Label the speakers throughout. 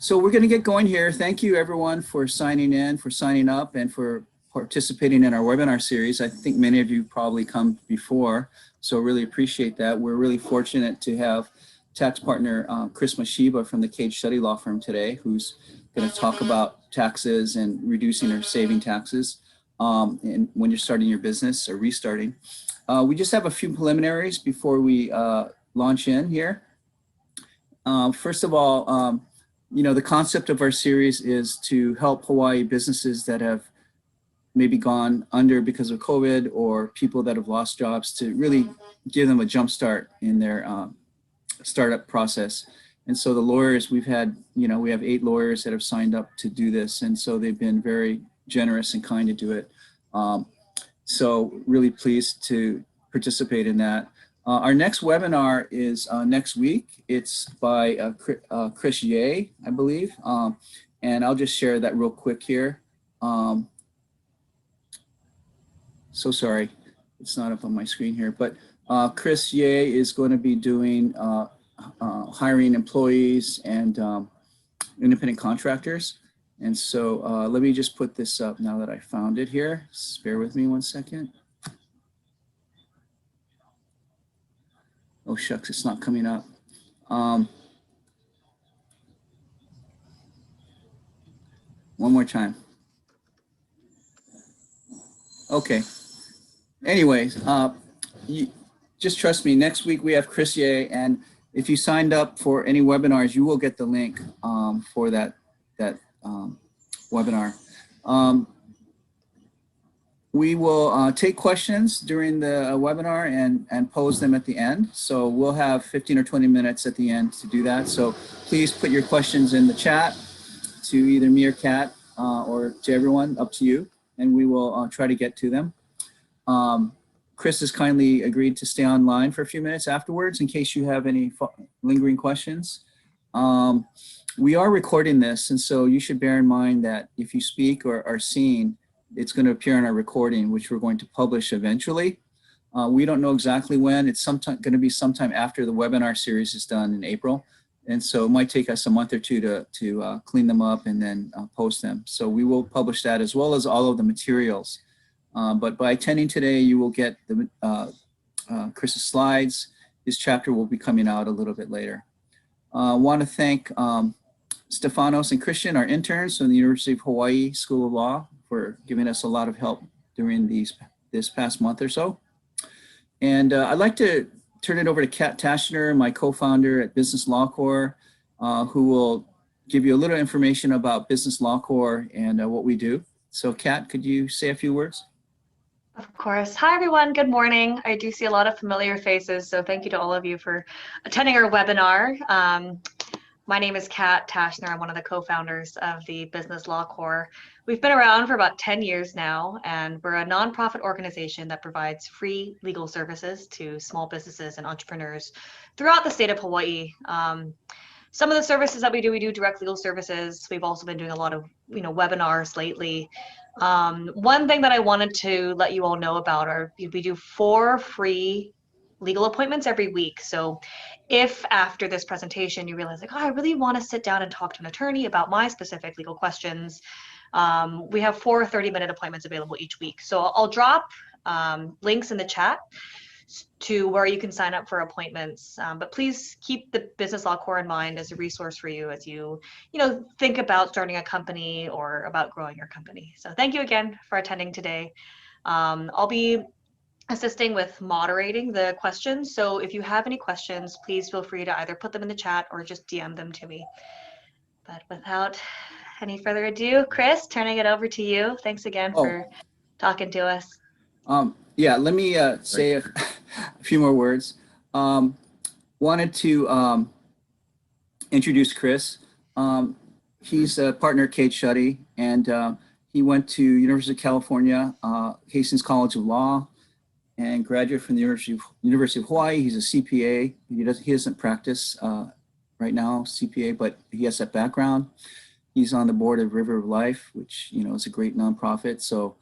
Speaker 1: So we're going to get going here. Thank you everyone for signing in, for signing up, and for participating in our webinar series. I think many of you probably come before, so really appreciate that. We're really fortunate to have tax partner Chris Mashiba from the Cage Study Law Firm today, who's going to talk about taxes and reducing or saving taxes and when you're starting your business or restarting. We just have a few preliminaries before we launch in here. First of all, you know, the concept of our series is to help Hawaii businesses that have maybe gone under because of COVID, or people that have lost jobs, to really give them a jump start in their startup process. And so the lawyers we've had, you know, we have 8 lawyers that have signed up to do this. And so they've been very generous and kind to do it. So really pleased to participate in that. Our next webinar is next week. It's by Chris Ye, I believe. And I'll just share that real quick here. So sorry, it's not up on my screen here, but Chris Ye is going to be doing hiring employees and independent contractors. And so let me just put this up now that I found it here. Just bear with me one second. Oh shucks, it's not coming up. One more time. Okay. Anyways, you just trust me. Next week we have Chris Ye, and if you signed up for any webinars, you will get the link for that webinar. We will take questions during the webinar and pose them at the end. So we'll have 15 or 20 minutes at the end to do that. So please put your questions in the chat to either me or Kat or to everyone, up to you, and we will try to get to them. Chris has kindly agreed to stay online for a few minutes afterwards in case you have any lingering questions. We are recording this, and so you should bear in mind that if you speak or are seen, it's going to appear in our recording, which we're going to publish eventually. We don't know exactly when. It's going to be sometime after the webinar series is done in April. And so it might take us a month or two to clean them up and then post them. So we will publish that as well as all of the materials. But by attending today, you will get the Chris's slides. His chapter will be coming out a little bit later. I want to thank Stefanos and Christian, our interns from the University of Hawaii School of Law, for giving us a lot of help during this past month or so. And I'd like to turn it over to Kat Tashner, my co-founder at Business Law Corps, who will give you a little information about Business Law Corps and what we do. So Kat, could you say a few words?
Speaker 2: Of course. Hi, everyone. Good morning. I do see a lot of familiar faces, so thank you to all of you for attending our webinar. My name is Kat Tashner. I'm one of the co-founders of the Business Law Corps. We've been around for about 10 years now, and we're a nonprofit organization that provides free legal services to small businesses and entrepreneurs throughout the state of Hawaii. Some of the services that we do direct legal services. We've also been doing a lot of webinars lately. One thing that I wanted to let you all know about are we do 4 free legal appointments every week. So if after this presentation you realize like, oh, I really want to sit down and talk to an attorney about my specific legal questions, we have 4 30-minute appointments available each week. So I'll drop links in the chat to where you can sign up for appointments. But please keep the Business Law Corps in mind as a resource for you as you think about starting a company or about growing your company. So thank you again for attending today. I'll be assisting with moderating the questions. So if you have any questions, please feel free to either put them in the chat or just DM them to me. But without any further ado, Chris, turning it over to you. Thanks again for talking to us.
Speaker 1: Yeah, let me say a few more words. Wanted to introduce Chris. He's a partner at Cage Study, and he went to University of California, Hastings College of Law, and graduated from the University of Hawaii. He's a CPA. He doesn't practice right now, CPA, but he has that background. He's on the board of River of Life, which is a great nonprofit. So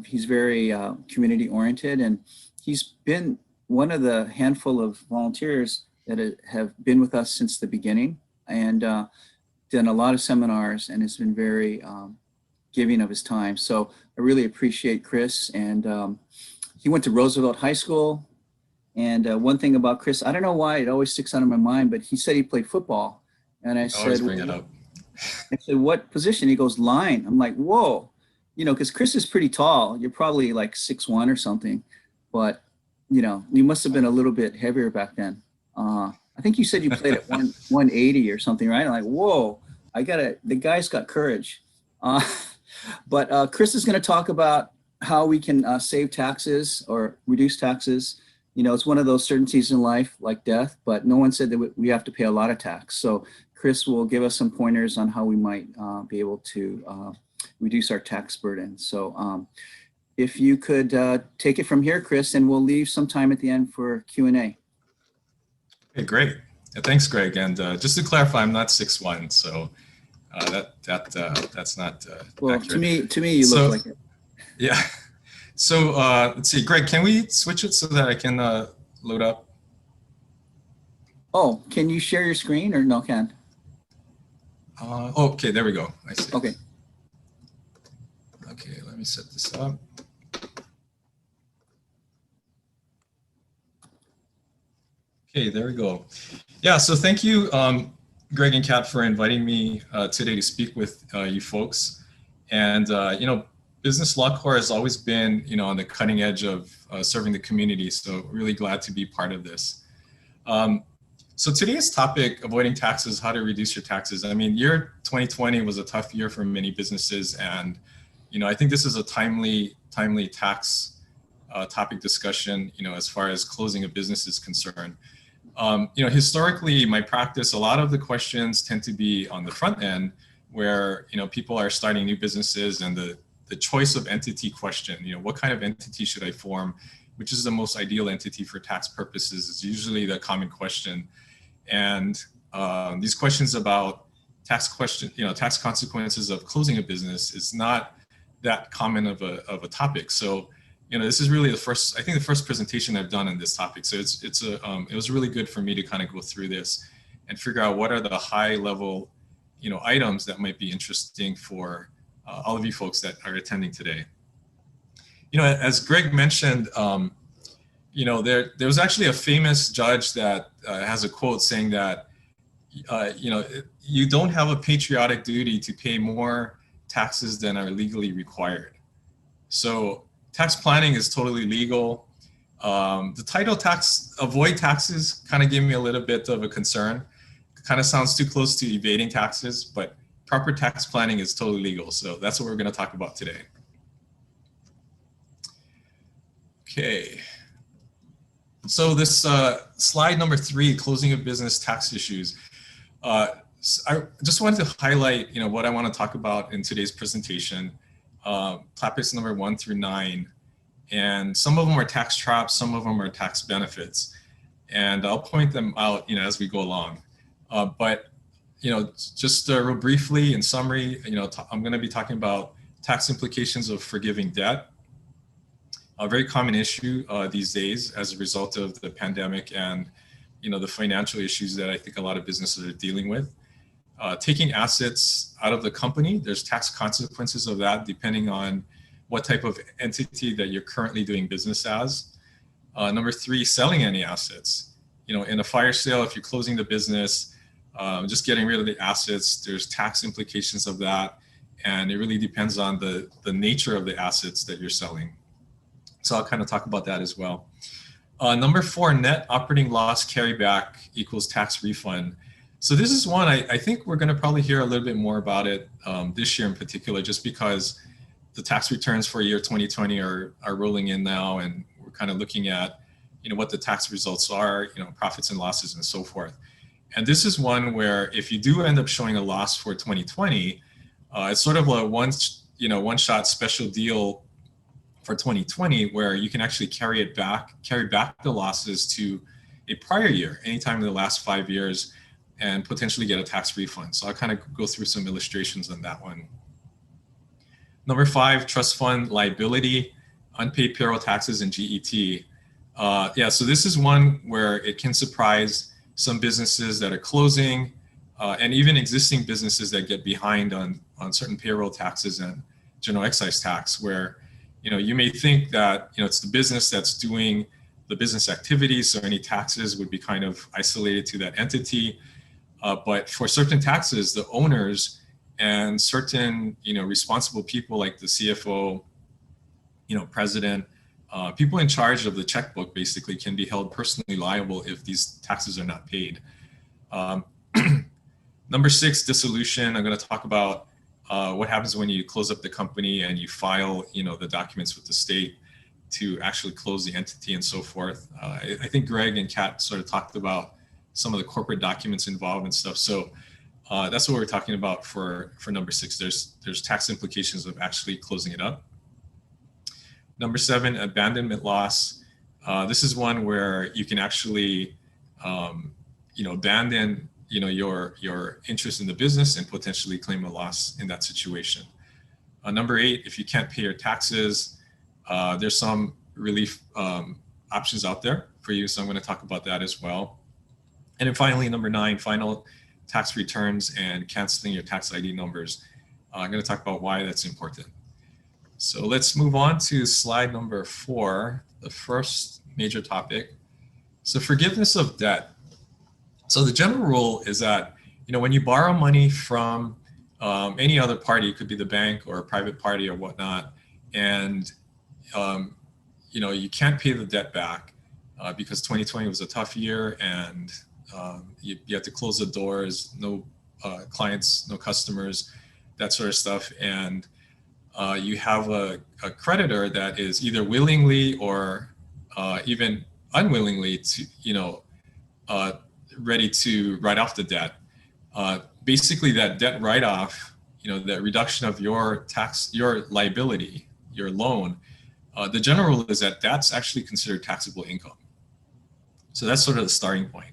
Speaker 1: he's very community oriented, and he's been one of the handful of volunteers that have been with us since the beginning. And done a lot of seminars and has been very giving of his time. So I really appreciate Chris. And he went to Roosevelt High School. And one thing about Chris, I don't know why it always sticks out in my mind, but he said he played football. And I said,
Speaker 3: always bring it up.
Speaker 1: I said, what position? He goes, line. I'm like, whoa, you know, because Chris is pretty tall. You're probably like 6'1" or something, but you know, you must have been a little bit heavier back then. I think you said you played at 180 or something, right? I'm like, whoa, the guy's got courage. But Chris is going to talk about how we can save taxes or reduce taxes. You know, it's one of those certainties in life like death, but no one said that we have to pay a lot of tax. So Chris will give us some pointers on how we might be able to reduce our tax burden. So if you could take it from here, Chris, and we'll leave some time at the end for Q&A.
Speaker 3: Okay, great. Thanks, Greg. And just to clarify, I'm not 6'1", so that's not
Speaker 1: well,
Speaker 3: accurate.
Speaker 1: To me, you look like it.
Speaker 3: Yeah. So let's see, Greg, can we switch it so that I can load up?
Speaker 1: Oh, can you share your screen or no, Ken?
Speaker 3: Okay, there we go. I see.
Speaker 1: Okay.
Speaker 3: Okay, let me set this up. Okay, there we go. Yeah, so thank you, Greg and Kat, for inviting me today to speak with you folks. And, you know, Business Law Corps has always been, you know, on the cutting edge of serving the community. So really glad to be part of this. So today's topic, avoiding taxes, how to reduce your taxes. I mean, year 2020 was a tough year for many businesses. And, you know, I think this is a timely tax topic discussion, you know, as far as closing a business is concerned. You know, historically, my practice, a lot of the questions tend to be on the front end where, you know, people are starting new businesses and the choice of entity question, you know, what kind of entity should I form? Which is the most ideal entity for tax purposes is usually the common question. And these questions about tax consequences of closing a business is not that common of a topic. So, you know, this is really the first presentation I've done on this topic. So it was really good for me to kind of go through this and figure out what are the high level, you know, items that might be interesting for all of you folks that are attending today. You know, as Greg mentioned, you know, there was actually a famous judge that has a quote saying that, you know, you don't have a patriotic duty to pay more taxes than are legally required. So tax planning is totally legal. The title avoid taxes kind of gave me a little bit of a concern. It kind of sounds too close to evading taxes, but proper tax planning is totally legal. So that's what we're going to talk about today. Okay. So this slide number 3, closing a business tax issues. I just wanted to highlight, you know, what I want to talk about in today's presentation. Topics number 1 through 9, and some of them are tax traps, some of them are tax benefits, and I'll point them out, you know, as we go along. But you know, just real briefly in summary, you know, I'm going to be talking about tax implications of forgiving debt, a very common issue these days as a result of the pandemic and, you know, the financial issues that I think a lot of businesses are dealing with. Taking assets out of the company, there's tax consequences of that depending on what type of entity that you're currently doing business as. Number 3, selling any assets. You know, in a fire sale, if you're closing the business, just getting rid of the assets, there's tax implications of that. And it really depends on the nature of the assets that you're selling. So I'll kind of talk about that as well. Number 4, net operating loss carryback equals tax refund. So this is one, I think we're going to probably hear a little bit more about it this year in particular, just because the tax returns for year 2020 are rolling in now, and we're kind of looking at, you know, what the tax results are, you know, profits and losses and so forth. And this is one where if you do end up showing a loss for 2020, it's sort of a one-shot special deal for 2020 where you can actually carry back the losses to a prior year, anytime in the last 5 years, and potentially get a tax refund. So I'll kind of go through some illustrations on that one. Number 5, trust fund liability, unpaid payroll taxes, and GET. Yeah, so this is one where it can surprise some businesses that are closing. and even existing businesses that get behind on certain payroll taxes and general excise tax, where you may think that it's the business that's doing the business activities, so any taxes would be kind of isolated to that entity. But for certain taxes, the owners and certain responsible people like the CFO, president, people in charge of the checkbook basically can be held personally liable if these taxes are not paid. Number 6, dissolution. I'm going to talk about what happens when you close up the company and you file, the documents with the state to actually close the entity and so forth. I think Greg and Kat sort of talked about some of the corporate documents involved and stuff. So that's what we're talking about for number 6. There's tax implications of actually closing it up. Number 7, abandonment loss. This is one where you can actually, abandon, your interest in the business and potentially claim a loss in that situation. Number 8, if you can't pay your taxes, there's some relief options out there for you. So I'm going to talk about that as well. And then finally, number 9, final tax returns and canceling your tax ID numbers. I'm going to talk about why that's important. So let's move on to slide number 4, the first major topic. So forgiveness of debt. So the general rule is that, when you borrow money from any other party, it could be the bank or a private party or whatnot, and you can't pay the debt back because 2020 was a tough year, and you have to close the doors, no clients, no customers, that sort of stuff, and you have a creditor that is either willingly or even unwillingly to, ready to write off the debt. Basically, that debt write-off, that reduction of your liability, your loan, the general rule is that that's actually considered taxable income. So that's sort of the starting point.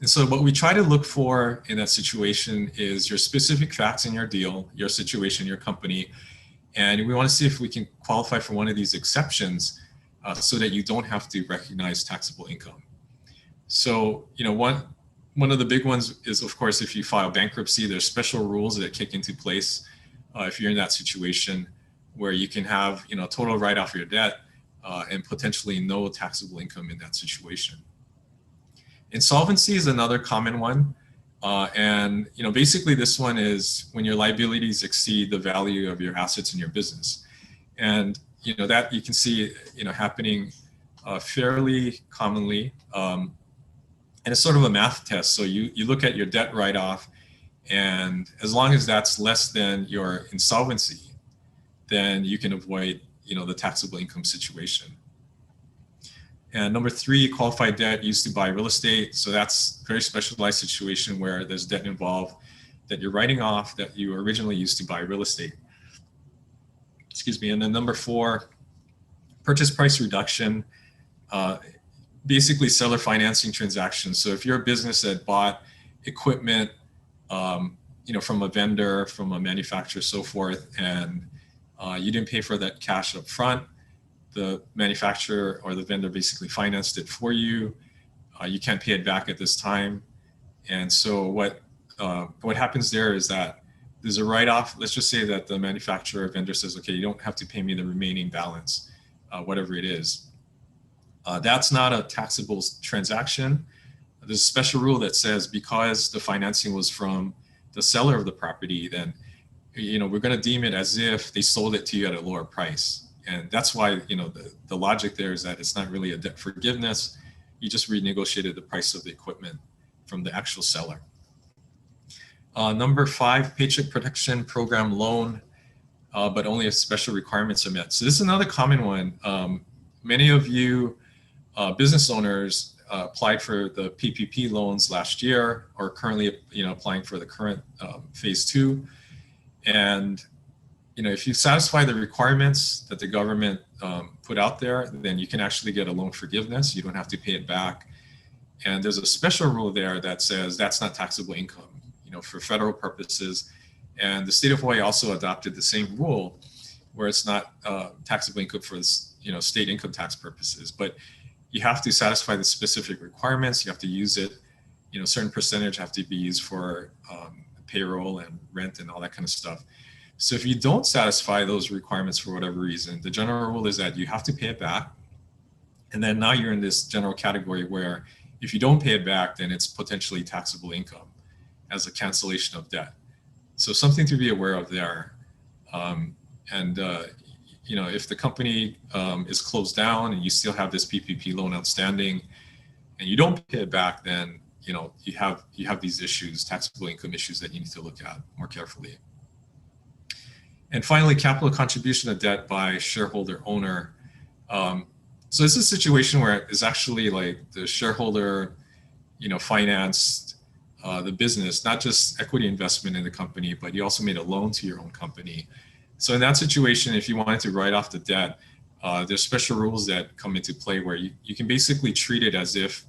Speaker 3: And so what we try to look for in that situation is your specific facts in your deal, your situation, your company, and we want to see if we can qualify for one of these exceptions so that you don't have to recognize taxable income. So, one of the big ones is, of course, if you file bankruptcy, there's special rules that kick into place if you're in that situation where you can have, total write-off of your debt and potentially no taxable income in that situation. Insolvency is another common one. And basically this one is when your liabilities exceed the value of your assets in your business. And, that you can see, happening fairly commonly. And it's sort of a math test. So you look at your debt write-off, and as long as that's less than your insolvency, then you can avoid, the taxable income situation. And number 3, qualified debt used to buy real estate. So that's a very specialized situation where there's debt involved that you're writing off that you originally used to buy real estate. Excuse me. And then number 4, purchase price reduction. Basically seller financing transactions. So if you're a business that bought equipment, from a vendor, from a manufacturer, so forth, and you didn't pay for that cash up front, the manufacturer or the vendor basically financed it for you. You can't pay it back at this time. And so what happens there is that there's a write-off. Let's just say that the manufacturer or vendor says, okay, you don't have to pay me the remaining balance, whatever it is. That's not a taxable transaction. There's a special rule that says because the financing was from the seller of the property, then we're going to deem it as if they sold it to you at a lower price. And that's why the logic there is that it's not really a debt forgiveness. You just renegotiated the price of the equipment from the actual seller. Number 5, Paycheck Protection Program loan, but only if special requirements are met. So this is another common one. Many of you business owners applied for the PPP loans last year, or currently, applying for the current phase 2. And, if you satisfy the requirements that the government put out there, then you can actually get a loan forgiveness. You don't have to pay it back. And there's a special rule there that says that's not taxable income, for federal purposes. And the state of Hawaii also adopted the same rule where it's not taxable income for, state income tax purposes. But you have to satisfy the specific requirements. You have to use it certain percentage have to be used for payroll and rent and all that kind of stuff. So if you don't satisfy those requirements for whatever reason, the general rule is that you have to pay it back. And then now you're in this general category where if you don't pay it back, then it's potentially taxable income as a cancellation of debt. So something to be aware of there. If the company is closed down and you still have this PPP loan outstanding and you don't pay it back, then you have these issues, taxable income issues that you need to look at more carefully. And finally, capital contribution of debt by shareholder owner. So this is a situation where it's actually like the shareholder, financed the business, not just equity investment in the company, but you also made a loan to your own company. So in that situation, if you wanted to write off the debt, there's special rules that come into play where you can basically treat it as if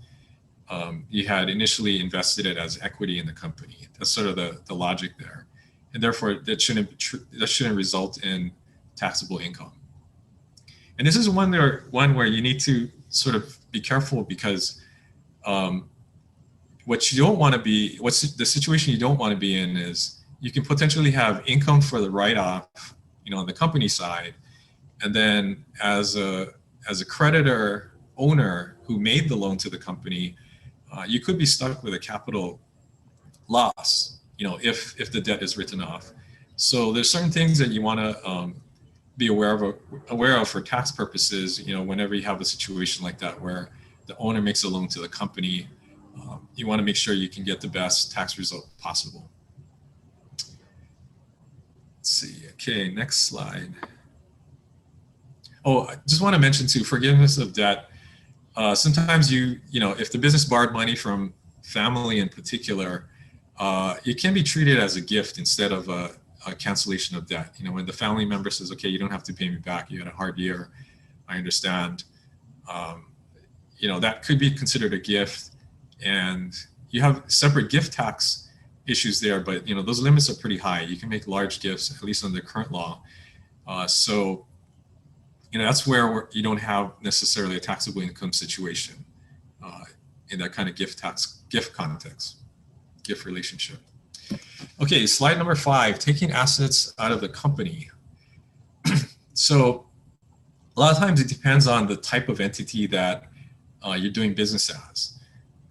Speaker 3: you had initially invested it as equity in the company. That's sort of the logic there. And therefore, that shouldn't result in taxable income. And this is one where you need to sort of be careful because what's the situation you don't want to be in is you can potentially have income for the write-off, on the company side, and then as a creditor owner who made the loan to the company, you could be stuck with a capital loss, if the debt is written off. So there's certain things that you want to be aware of for tax purposes. Whenever you have a situation like that where the owner makes a loan to the company, you want to make sure you can get the best tax result possible. Let's see. Okay, next slide. Oh, I just want to mention too, forgiveness of debt. Sometimes if the business borrowed money from family in particular, it can be treated as a gift instead of a cancellation of debt. When the family member says, okay, you don't have to pay me back, you had a hard year, I understand. That could be considered a gift, and you have separate gift tax issues there, but those limits are pretty high. You can make large gifts, at least under current law. So that's where you don't have necessarily a taxable income situation in that kind of gift context, gift relationship. Okay, slide number 5, taking assets out of the company. So a lot of times it depends on the type of entity that you're doing business as.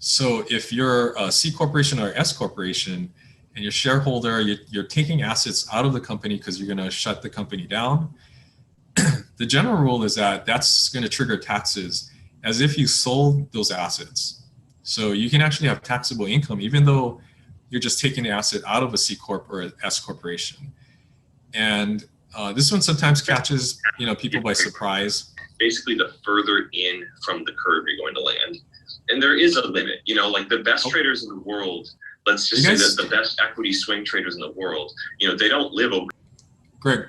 Speaker 3: So if you're a C corporation or S corporation and you're shareholder, you're taking assets out of the company because you're going to shut the company down. The general rule is that that's going to trigger taxes as if you sold those assets. So you can actually have taxable income even though you're just taking the asset out of a C corp or an S corporation. And this one sometimes catches people by surprise.
Speaker 4: Basically, the further in from the curve you're going to land. And there is a limit, like the best traders in the world, let's just say that the best equity swing traders in the world, they don't live over.
Speaker 3: Greg,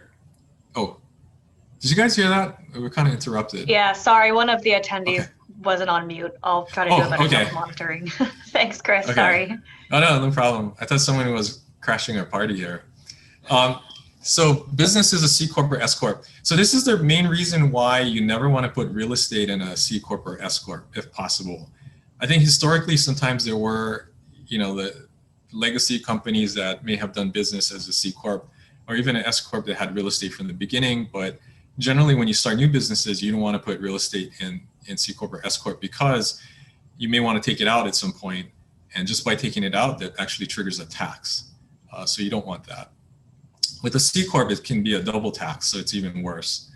Speaker 3: did you guys hear that? We were kind of interrupted.
Speaker 2: Yeah, sorry, one of the attendees wasn't on mute. I'll try to do a better job of monitoring. Thanks, Chris, sorry.
Speaker 3: Oh, no problem. I thought someone was crashing our party here. So business is a C Corp or S Corp. So this is the main reason why you never want to put real estate in a C Corp or S Corp, if possible. I think historically, sometimes there were, the legacy companies that may have done business as a C Corp or even an S Corp that had real estate from the beginning. But generally, when you start new businesses, you don't want to put real estate in C Corp or S Corp because you may want to take it out at some point. And just by taking it out, that actually triggers a tax. So you don't want that. With a C Corp, it can be a double tax, so it's even worse.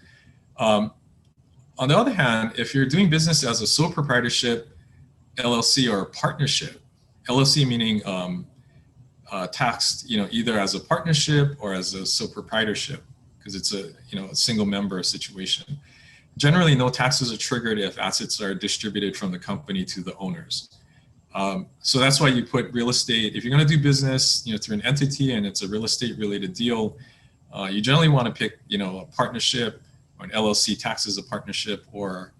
Speaker 3: On the other hand, if you're doing business as a sole proprietorship, LLC, or a partnership, LLC meaning taxed, either as a partnership or as a sole proprietorship, because it's a single member situation. Generally, no taxes are triggered if assets are distributed from the company to the owners. So that's why you put real estate. If you're going to do business, through an entity and it's a real estate related deal, you generally want to pick, a partnership or an LLC taxed as a partnership, or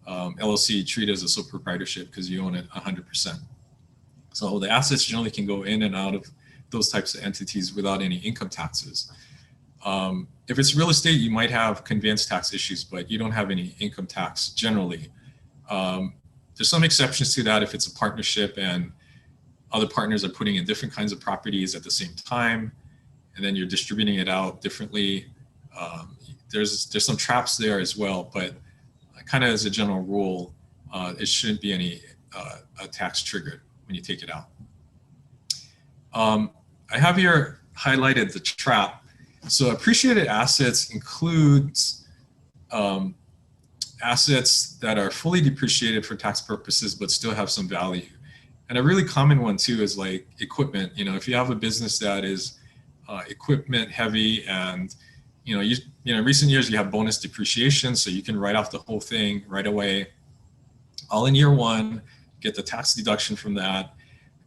Speaker 3: LLC treated as a sole proprietorship because you own it 100%. So the assets generally can go in and out of those types of entities without any income taxes. If it's real estate, you might have conveyance tax issues, but you don't have any income tax generally. There's some exceptions to that if it's a partnership and other partners are putting in different kinds of properties at the same time, and then you're distributing it out differently. There's some traps there as well, but kind of as a general rule, it shouldn't be any tax triggered when you take it out. I have here highlighted the trap. So appreciated assets includes assets that are fully depreciated for tax purposes but still have some value. And a really common one too is like equipment. You know, if you have a business that is equipment heavy, and in recent years you have bonus depreciation, so you can write off the whole thing right away, all in year one, get the tax deduction from that.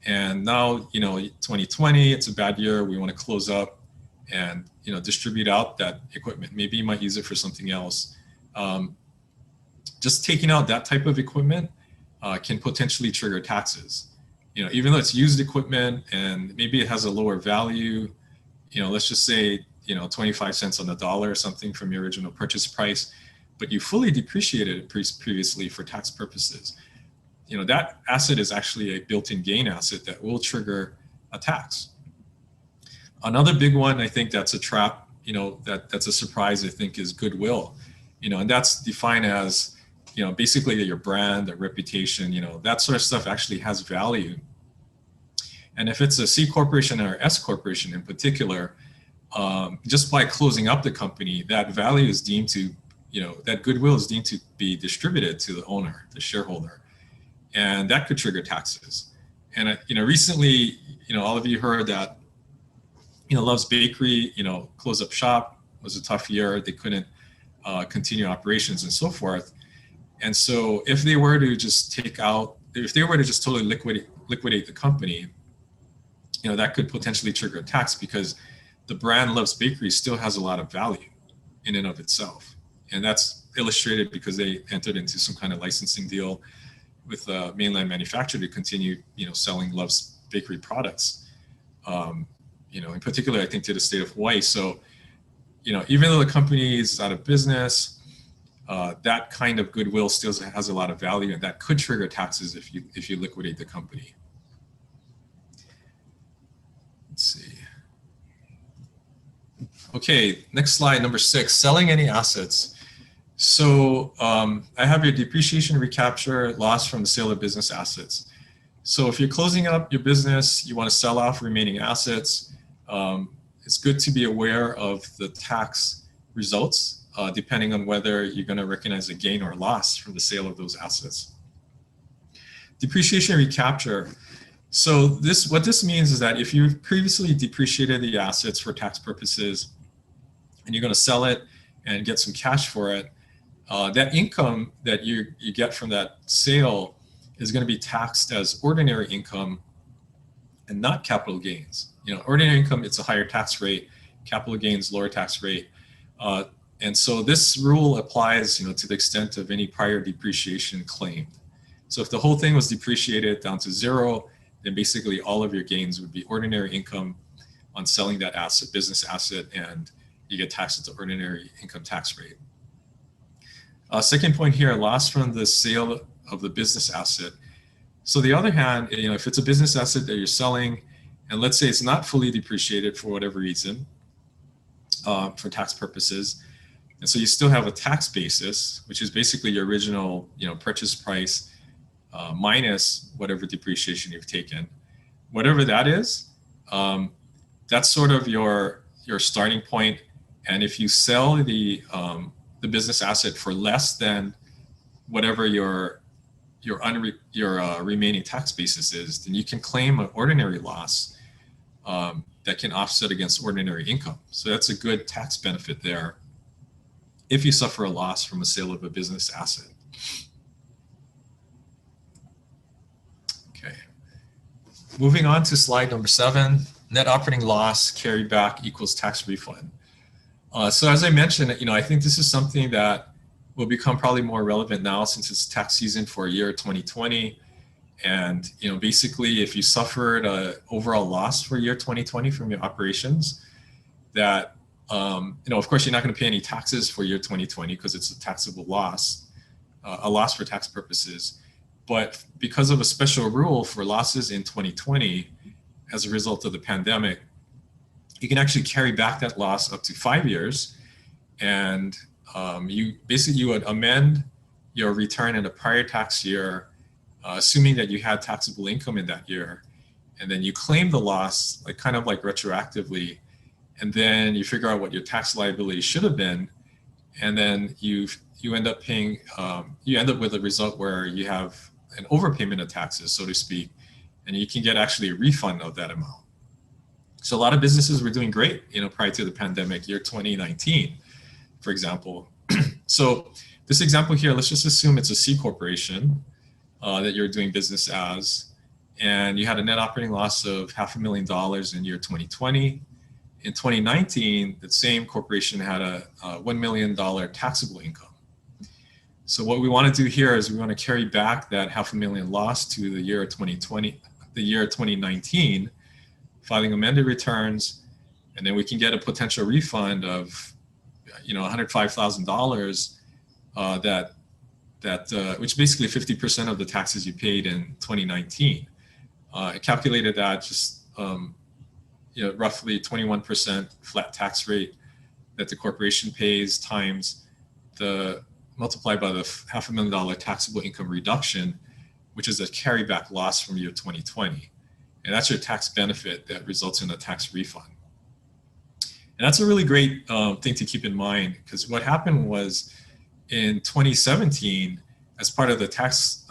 Speaker 3: And now, 2020, it's a bad year. We want to close up and, distribute out that equipment. Maybe you might use it for something else. Just taking out that type of equipment can potentially trigger taxes. Even though it's used equipment and maybe it has a lower value, let's just say, 25 cents on the dollar or something from your original purchase price, but you fully depreciated it previously for tax purposes. That asset is actually a built-in gain asset that will trigger a tax. Another big one, I think that's a trap, that's a surprise, I think, is goodwill. And that's defined as, basically your brand, the reputation, that sort of stuff actually has value. And if it's a C corporation or S corporation in particular, just by closing up the company, that value is deemed to, that goodwill is deemed to be distributed to the owner, the shareholder. And that could trigger taxes. And recently, all of you heard that, Love's Bakery, closed up shop. It was a tough year. They couldn't continue operations and so forth. And so, if they were to just totally liquidate the company, that could potentially trigger a tax, because the brand Love's Bakery still has a lot of value in and of itself. And that's illustrated because they entered into some kind of licensing deal with a mainland manufacturer to continue, selling Love's Bakery products. In particular, I think to the state of Hawaii. So, even though the company is out of business, that kind of goodwill still has a lot of value, and that could trigger taxes if you liquidate the company. Let's see. Okay, next slide, number 6, selling any assets. So I have your depreciation, recapture, loss from the sale of business assets. So if you're closing up your business, you want to sell off remaining assets, it's good to be aware of the tax results, depending on whether you're going to recognize a gain or loss from the sale of those assets. Depreciation recapture. So what this means is that if you've previously depreciated the assets for tax purposes and you're going to sell it and get some cash for it, that income that you get from that sale is going to be taxed as ordinary income and not capital gains. Ordinary income, it's a higher tax rate, capital gains, lower tax rate. And so this rule applies, to the extent of any prior depreciation claimed. So if the whole thing was depreciated down to zero, then basically all of your gains would be ordinary income on selling that asset, business asset, and you get taxed at the ordinary income tax rate. Second point here, loss from the sale of the business asset. So the other hand, if it's a business asset that you're selling, and let's say it's not fully depreciated for whatever reason, for tax purposes, and so you still have a tax basis, which is basically your original, purchase price minus whatever depreciation you've taken. Whatever that is, that's sort of your starting point. And if you sell the business asset for less than whatever your remaining tax basis is, then you can claim an ordinary loss that can offset against ordinary income. So that's a good tax benefit there if you suffer a loss from a sale of a business asset. Okay. Moving on to slide number 7, net operating loss carryback equals tax refund. So as I mentioned, I think this is something that will become probably more relevant now since it's tax season for year 2020. And, basically if you suffered an overall loss for year 2020 from your operations, that, of course, you're not going to pay any taxes for year 2020 because it's a taxable loss, a loss for tax purposes. But because of a special rule for losses in 2020, as a result of the pandemic, you can actually carry back that loss up to 5 years. And you would amend your return in a prior tax year, assuming that you had taxable income in that year. And then you claim the loss, like kind of like retroactively. And then you figure out what your tax liability should have been. And then you end up paying, you end up with a result where you have an overpayment of taxes, so to speak, and you can get actually a refund of that amount. So a lot of businesses were doing great, prior to the pandemic, year 2019, for example. So this example here, let's just assume it's a C corporation that you're doing business as, and you had a net operating loss of $500,000 in year 2020. In 2019, the same corporation had a $1 million taxable income. So what we want to do here is we want to carry back that $500,000 loss to the year 2020, the year 2019, filing amended returns, and then we can get a potential refund of, $105,000 which basically 50% of the taxes you paid in 2019. I calculated that just roughly 21% flat tax rate that the corporation pays times multiplied by the $500,000 taxable income reduction, which is a carryback loss from year 2020. And that's your tax benefit that results in a tax refund. And that's a really great thing to keep in mind, because what happened was in 2017, as part of the Tax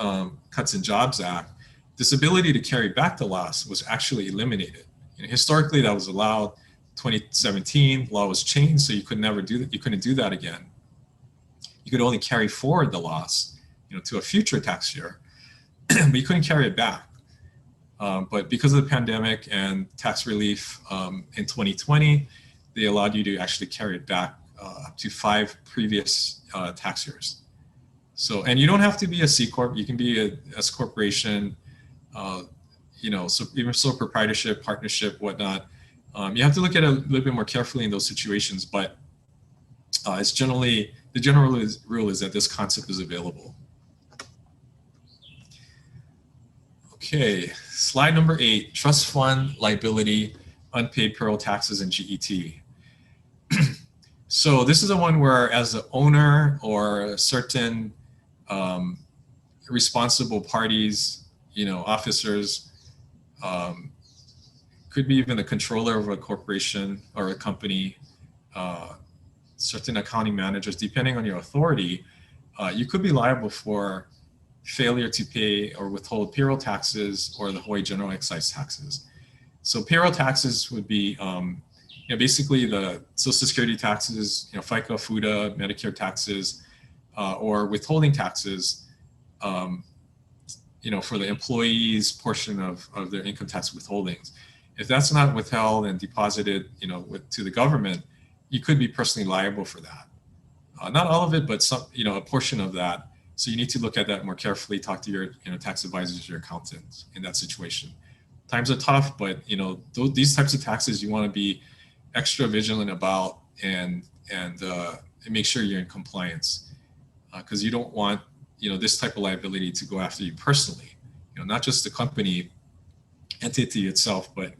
Speaker 3: Cuts and Jobs Act, this ability to carry back the loss was actually eliminated. Historically, that was allowed. 2017, law was changed, so you could never do that. You couldn't do that again. You could only carry forward the loss, to a future tax year, but you couldn't carry it back. But because of the pandemic and tax relief in 2020, they allowed you to actually carry it back up to 5 previous tax years. So, and you don't have to be a C Corp. You can be a S Corporation, so even sole proprietorship, partnership, whatnot. You have to look at it a little bit more carefully in those situations, but it's generally, the general rule is that this concept is available. Okay, slide number 8, trust fund liability, unpaid payroll taxes, and GET. So this is the one where, as the owner or certain responsible parties, officers, could be even the controller of a corporation or a company, certain accounting managers, depending on your authority, you could be liable for failure to pay or withhold payroll taxes or the Hawaii general excise taxes. So payroll taxes would be, basically the Social Security taxes, FICA, FUTA, Medicare taxes, or withholding taxes, for the employees' portion of their income tax withholdings. If that's not withheld and deposited, to the government, you could be personally liable for that. Not all of it, but some, a portion of that. So you need to look at that more carefully, talk to your tax advisors, your accountants in that situation. Times are tough, but these types of taxes you want to be extra vigilant about and make sure you're in compliance, because you don't want this type of liability to go after you personally. Not just the company entity itself, but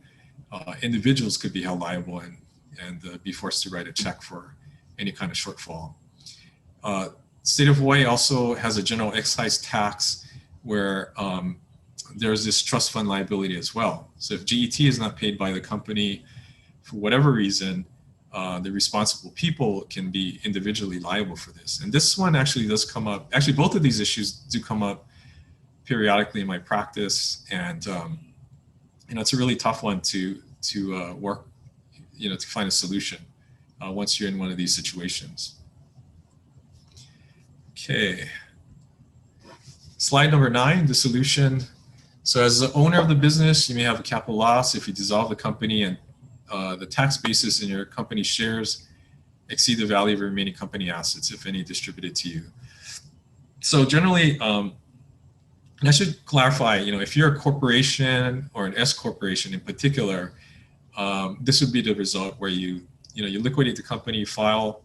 Speaker 3: individuals could be held liable and be forced to write a check for any kind of shortfall. State of Hawaii also has a general excise tax where there's this trust fund liability as well. So if GET is not paid by the company for whatever reason, the responsible people can be individually liable for this. And this one actually does come up. Actually, both of these issues do come up periodically in my practice, and it's a really tough one to work, to find a solution once you're in one of these situations. Okay. Slide number 9, the solution. So as the owner of the business, you may have a capital loss if you dissolve the company and the tax basis in your company shares exceed the value of remaining company assets, if any, distributed to you. So generally, and I should clarify, if you're a corporation or an S corporation in particular, this would be the result where you liquidate the company, file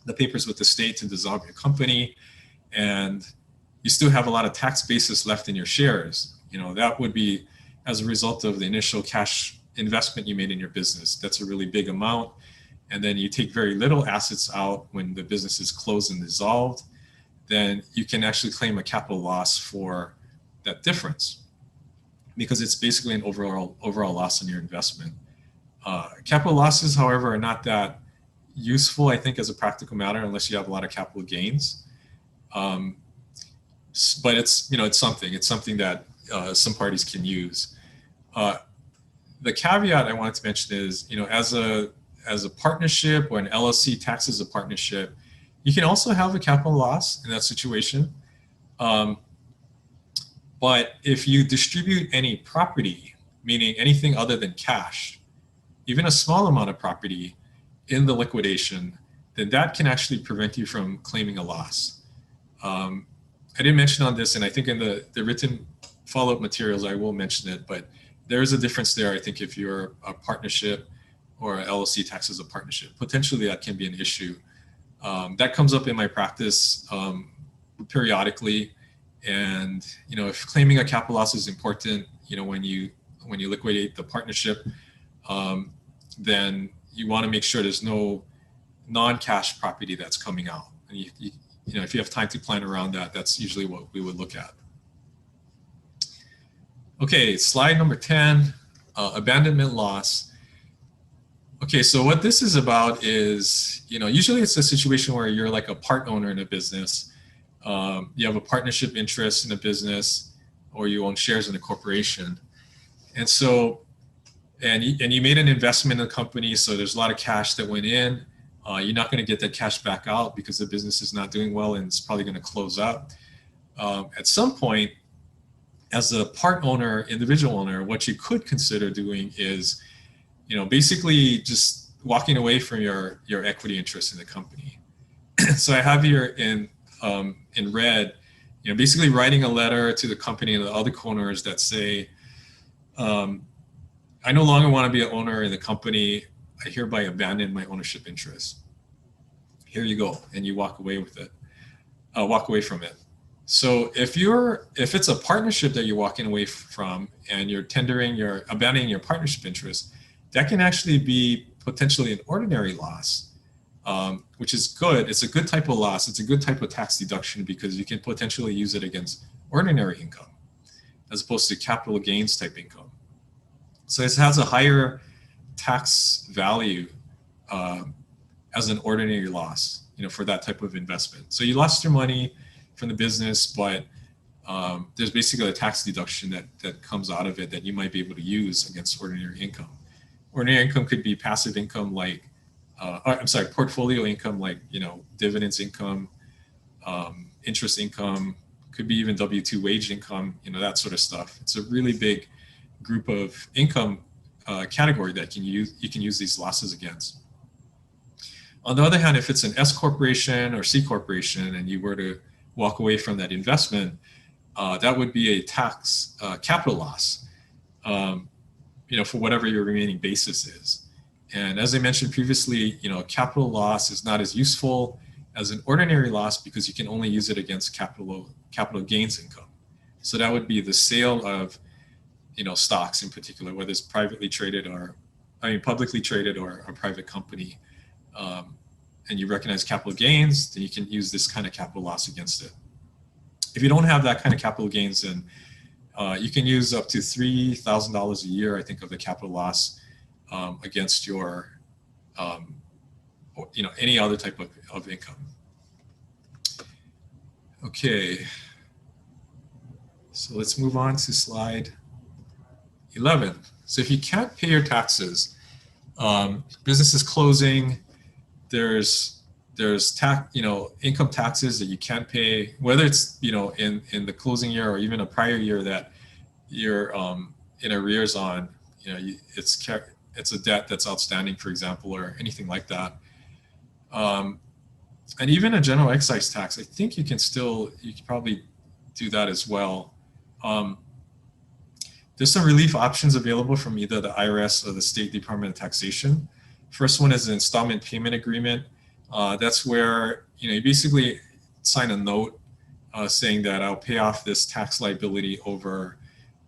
Speaker 3: the papers with the state to dissolve your company, and you still have a lot of tax basis left in your shares. That would be as a result of the initial cash investment you made in your business. That's a really big amount. And then you take very little assets out when the business is closed and dissolved, then you can actually claim a capital loss for that difference, because it's basically an overall loss on your investment. Capital losses, however, are not that useful, I think, as a practical matter, unless you have a lot of capital gains. But it's something that some parties can use. The caveat I wanted to mention is, as a partnership or an LLC taxed as a partnership, you can also have a capital loss in that situation. But if you distribute any property, meaning anything other than cash, even a small amount of property in the liquidation, then that can actually prevent you from claiming a loss. I didn't mention on this, and I think in the written follow-up materials, I will mention it, but there is a difference there. I think if you're a partnership or a LLC taxed as a partnership, potentially that can be an issue. That comes up in my practice periodically. And, if claiming a capital loss is important, when you liquidate the partnership, then you want to make sure there's no non-cash property that's coming out. And if you have time to plan around that, that's usually what we would look at. Okay, slide number 10, abandonment loss. Okay, so what this is about is, usually it's a situation where you're like a part owner in a business. You have a partnership interest in a business, or you own shares in a corporation. And so, and you made an investment in the company, so there's a lot of cash that went in. You're not going to get that cash back out because the business is not doing well and it's probably going to close up. At some point, as a part owner, individual owner, what you could consider doing is, basically just walking away from your equity interest in the company. So I have here in red, basically writing a letter to the company and the other co-owners that say, I no longer want to be an owner in the company. I hereby abandon my ownership interest. Here you go, and you walk away with it. Walk away from it. So if it's a partnership that you're walking away from and you're abandoning your partnership interest, that can actually be potentially an ordinary loss, which is good. It's a good type of loss. It's a good type of tax deduction because you can potentially use it against ordinary income as opposed to capital gains type income. So it has a higher tax value as an ordinary loss, for that type of investment. So you lost your money from the business, but there's basically a tax deduction that comes out of it that you might be able to use against ordinary income. Ordinary income could be passive income like, portfolio income like, dividends income, interest income, could be even W-2 wage income, that sort of stuff. It's a really big group of income category that you can use these losses against. On the other hand, if it's an S corporation or C corporation and you were to walk away from that investment, that would be a tax capital loss, for whatever your remaining basis is. And as I mentioned previously, a capital loss is not as useful as an ordinary loss because you can only use it against capital gains income. So that would be the sale of, stocks in particular, whether it's publicly traded or a private company, and you recognize capital gains, then you can use this kind of capital loss against it. If you don't have that kind of capital gains, then you can use up to $3,000 a year, I think, of the capital loss against your, any other type of income. Okay, so let's move on to slide 11. So if you can't pay your taxes, business is closing, there's income taxes that you can't pay, whether it's in the closing year or even a prior year that you're in arrears on, it's a debt that's outstanding, for example, or anything like that. And even a general excise tax, I think you can probably do that as well. There's some relief options available from either the IRS or the State Department of Taxation. First one is an installment payment agreement. That's where you basically sign a note saying that I'll pay off this tax liability over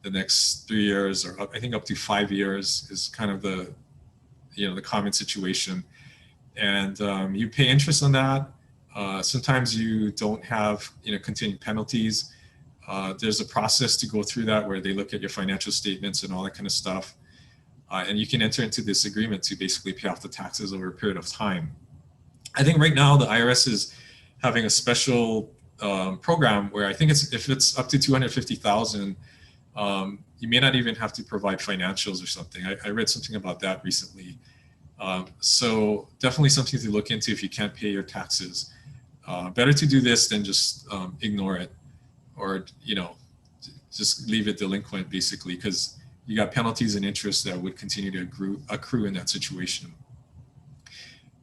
Speaker 3: the next 3 years, or I think up to 5 years is kind of the common situation. And you pay interest on that. Sometimes you don't have continuing penalties. There's a process to go through that where they look at your financial statements and all that kind of stuff. And you can enter into this agreement to basically pay off the taxes over a period of time. I think right now the IRS is having a special program where I think if it's up to 250,000, you may not even have to provide financials or something. I read something about that recently. So definitely something to look into if you can't pay your taxes. Better to do this than just ignore it, or just leave it delinquent basically, because you got penalties and interest that would continue to accrue in that situation.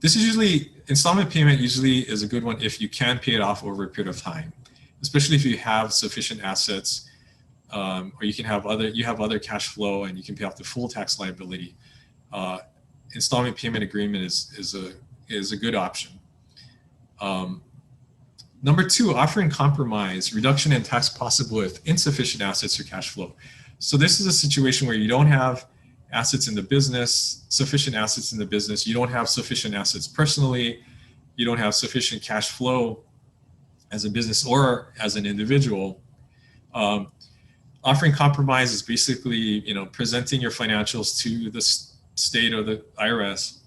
Speaker 3: This is usually, installment payment usually is a good one if you can pay it off over a period of time, especially if you have sufficient assets, or you have other cash flow and you can pay off the full tax liability. Installment payment agreement is a good option. Number 2, offering compromise, reduction in tax possible if insufficient assets or cash flow. So this is a situation where you don't have assets in the business, sufficient assets in the business, you don't have sufficient assets personally, you don't have sufficient cash flow as a business or as an individual. Offering compromise is basically, presenting your financials to the state or the IRS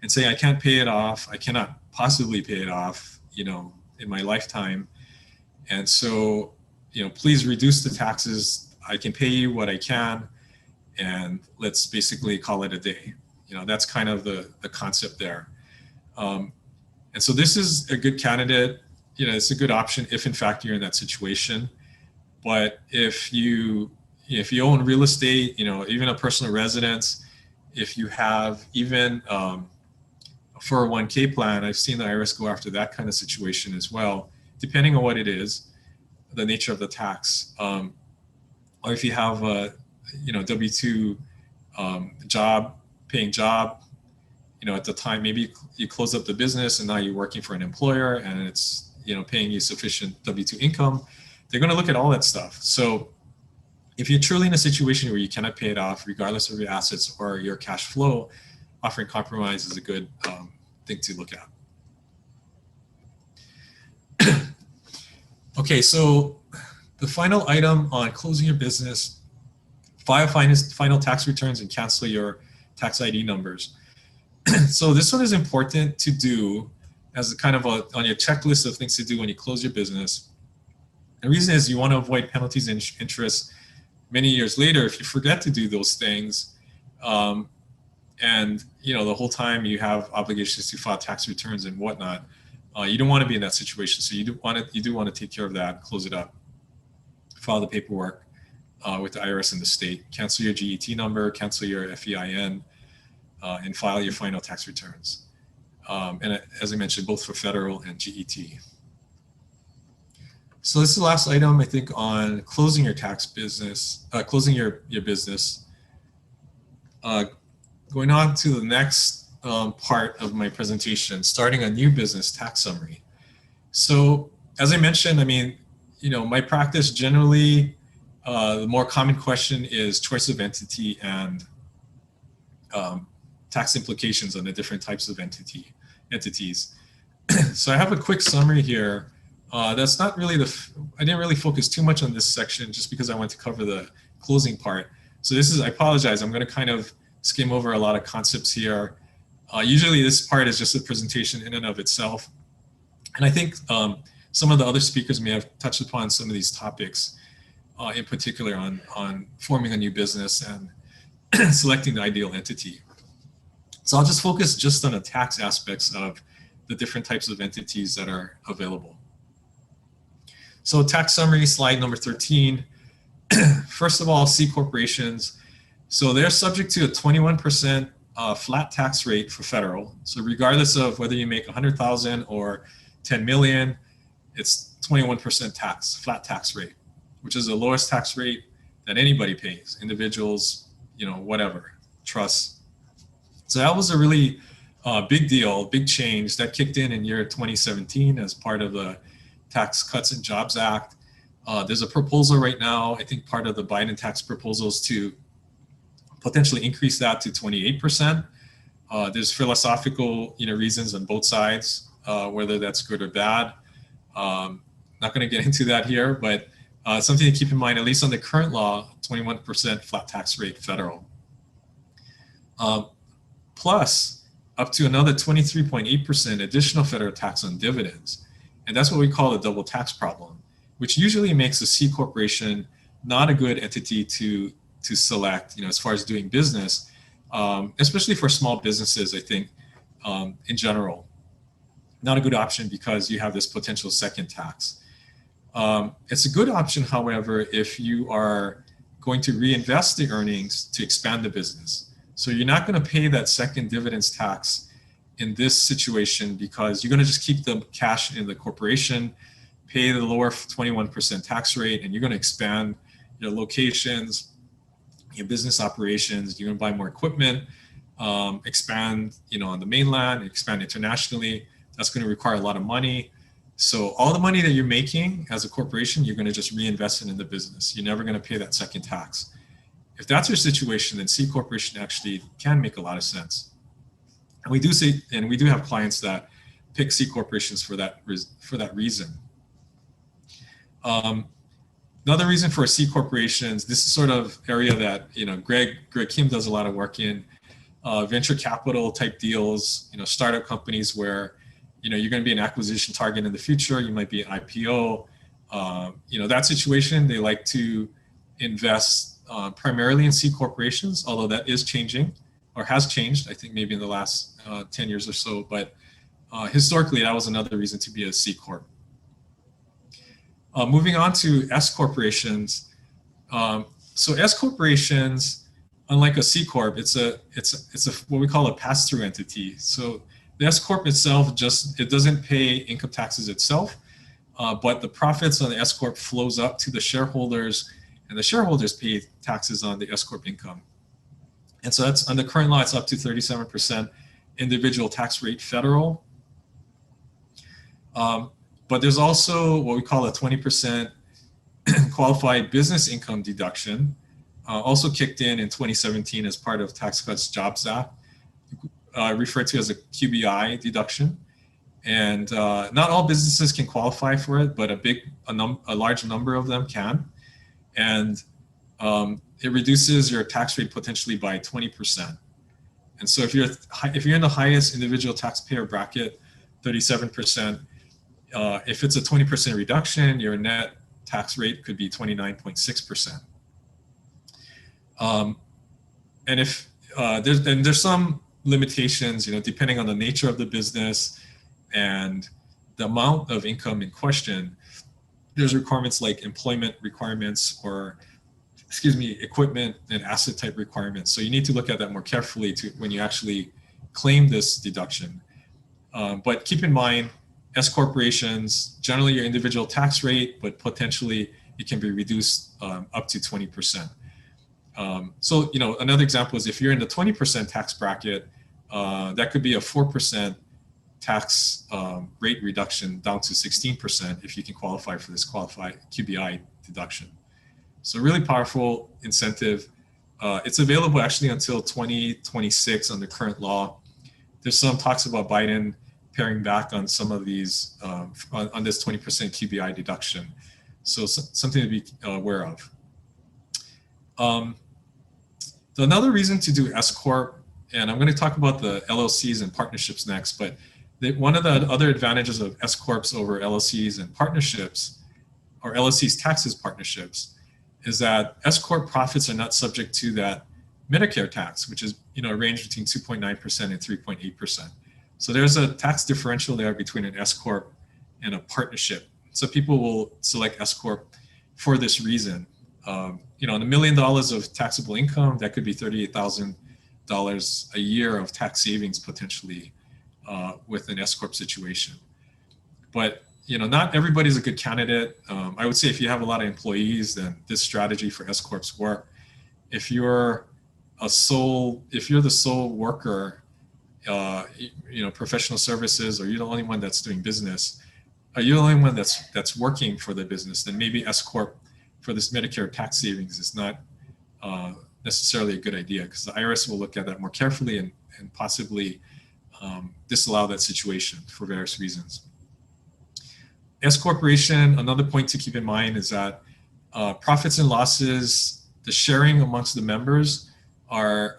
Speaker 3: and saying, I can't pay it off, I cannot possibly pay it off, in my lifetime. And so, please reduce the taxes. I can pay you what I can, and let's basically call it a day. That's kind of the concept there. And so this is a good candidate. It's a good option if in fact you're in that situation. But if you own real estate, even a personal residence, if you have even a 401k plan, I've seen the IRS go after that kind of situation as well, depending on what it is, the nature of the tax. Or if you have a W-2 paying job, at the time maybe you close up the business and now you're working for an employer and it's paying you sufficient W-2 income, they're going to look at all that stuff. So if you're truly in a situation where you cannot pay it off regardless of your assets or your cash flow, offering compromise is a good thing to look at. Okay, so the final item on closing your business, file final tax returns and cancel your tax ID numbers. So this one is important to do as a kind of on your checklist of things to do when you close your business. The reason is you want to avoid penalties and interest many years later if you forget to do those things. And the whole time you have obligations to file tax returns and whatnot. You don't want to be in that situation. So you do want to take care of that, close it up, file the paperwork with the IRS and the state, cancel your GET number, cancel your FEIN, and file your final tax returns. And as I mentioned, both for federal and GET. So this is the last item, I think, on closing your business. Going on to the next part of my presentation, starting a new business tax summary. So as I mentioned, my practice generally, the more common question is choice of entity and tax implications on the different types of entities. So I have a quick summary here. That's not really I didn't really focus too much on this section just because I want to cover the closing part. So I apologize, I'm going to kind of skim over a lot of concepts here. Usually this part is just a presentation in and of itself. And I think some of the other speakers may have touched upon some of these topics, in particular on forming a new business and selecting the ideal entity. So I'll just focus just on the tax aspects of the different types of entities that are available. So tax summary, slide number 13. First of all, C corporations. So they're subject to a 21% flat tax rate for federal. So regardless of whether you make 100,000 or 10 million, it's 21% flat tax rate, which is the lowest tax rate that anybody pays, individuals, whatever, trusts. So that was a really big deal, big change that kicked in year 2017 as part of the Tax Cuts and Jobs Act. There's a proposal right now, I think part of the Biden tax proposals, to potentially increase that to 28%. There's philosophical, reasons on both sides, whether that's good or bad. Not going to get into that here, but something to keep in mind, at least on the current law, 21% flat tax rate federal. Plus up to another 23.8% additional federal tax on dividends. And that's what we call a double tax problem, which usually makes a C corporation not a good entity to select, as far as doing business, especially for small businesses, I think, in general. Not a good option because you have this potential second tax. It's a good option, however, if you are going to reinvest the earnings to expand the business. So you're not going to pay that second dividends tax in this situation because you're going to just keep the cash in the corporation, pay the lower 21% tax rate, and you're going to expand your locations, your business operations. You're going to buy more equipment, expand, on the mainland, expand internationally. That's going to require a lot of money. So all the money that you're making as a corporation, you're going to just reinvest it in the business. You're never going to pay that second tax. If that's your situation, then C corporation actually can make a lot of sense. And we do have clients that pick C corporations for that reason. Another reason for C corporations, this is sort of area that Greg Kim does a lot of work in, venture capital type deals, startup companies where you're going to be an acquisition target in the future. You might be an IPO. That situation, they like to invest primarily in C corporations, although that is changing or has changed, I think maybe in the last 10 years or so. But historically, that was another reason to be a C corp. Moving on to S corporations. So S corporations, unlike a C corp, it's a what we call a pass-through entity. So the S corp itself it doesn't pay income taxes itself, but the profits on the S corp flows up to the shareholders, and the shareholders pay taxes on the S corp income. And so that's, under current law, it's up to 37% individual tax rate federal. But there's also what we call a 20% qualified business income deduction, also kicked in 2017 as part of Tax Cuts Jobs Act, referred to as a QBI deduction. And not all businesses can qualify for it, but a large number of them can. And it reduces your tax rate potentially by 20%. And so if you're in the highest individual taxpayer bracket, 37%, if it's a 20% reduction, your net tax rate could be 29.6%. And if there's some limitations, depending on the nature of the business and the amount of income in question. There's requirements like employment requirements or, equipment and asset type requirements. So you need to look at that more carefully when you actually claim this deduction. But keep in mind, S corporations, generally your individual tax rate, but potentially it can be reduced up to 20%. So, another example is if you're in the 20% tax bracket, that could be a 4% tax rate reduction down to 16% if you can qualify for this qualified QBI deduction. So really powerful incentive. It's available actually until 2026 under current law. There's some talks about Biden paring back on some of these, on this 20% QBI deduction. So something to be aware of. Another reason to do S Corp, and I'm going to talk about the LLCs and partnerships next, but one of the other advantages of S Corps over LLCs and partnerships, or LLCs taxes partnerships, is that S Corp profits are not subject to that Medicare tax, which is range between 2.9% and 3.8%. So there's a tax differential there between an S Corp and a partnership. So people will select S Corp for this reason. On $1 million of taxable income, that could be $38,000 a year of tax savings potentially with an S Corp situation. But not everybody's a good candidate. I would say if you have a lot of employees, then this strategy for S Corps work. If you're the sole worker, professional services, or you're the only one that's doing business, you're the only one that's working for the business, then maybe S corp for this Medicare tax savings is not necessarily a good idea, because the IRS will look at that more carefully and possibly disallow that situation for various reasons. S corporation, another point to keep in mind is that profits and losses, the sharing amongst the members are,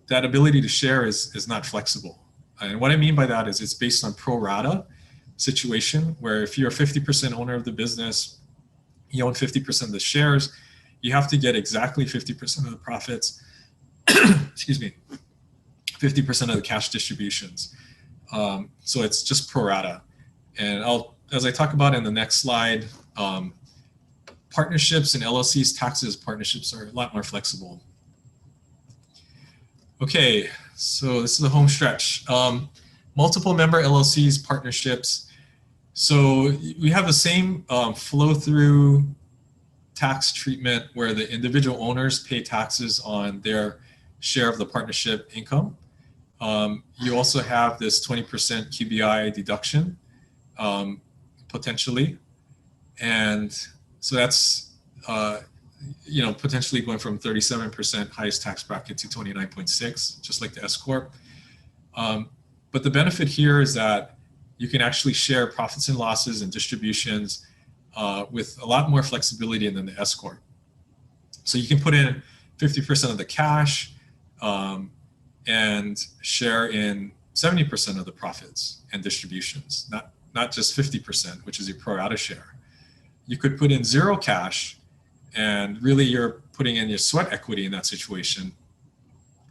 Speaker 3: that ability to share is not flexible. And what I mean by that is it's based on pro rata situation, where if you're a 50% owner of the business, you own 50% of the shares, you have to get exactly 50% of the profits, excuse me, 50% of the cash distributions. So it's just pro rata. And as I talk about in the next slide, partnerships and LLCs, taxes, partnerships are a lot more flexible. Okay, so this is the home stretch. Multiple member LLCs, partnerships. So we have the same flow through tax treatment where the individual owners pay taxes on their share of the partnership income. You also have this 20% QBI deduction, potentially. And so that's, potentially going from 37% highest tax bracket to 29.6, just like the S Corp. But the benefit here is that you can actually share profits and losses and distributions with a lot more flexibility than the S Corp. So you can put in 50% of the cash and share in 70% of the profits and distributions, not just 50%, which is your pro rata share. You could put in zero cash, and really you're putting in your sweat equity in that situation,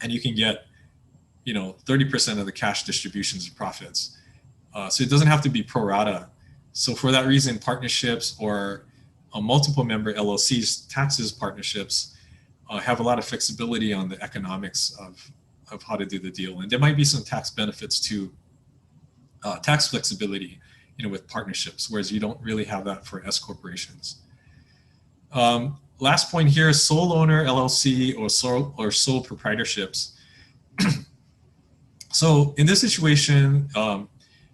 Speaker 3: and you can get 30% of the cash distributions and profits. So it doesn't have to be pro rata. So for that reason, partnerships or multiple member LLCs, taxes partnerships, have a lot of flexibility on the economics of how to do the deal. And there might be some tax benefits to tax flexibility, with partnerships, whereas you don't really have that for S corporations. Last point here, sole owner LLC or sole proprietorships. So in this situation,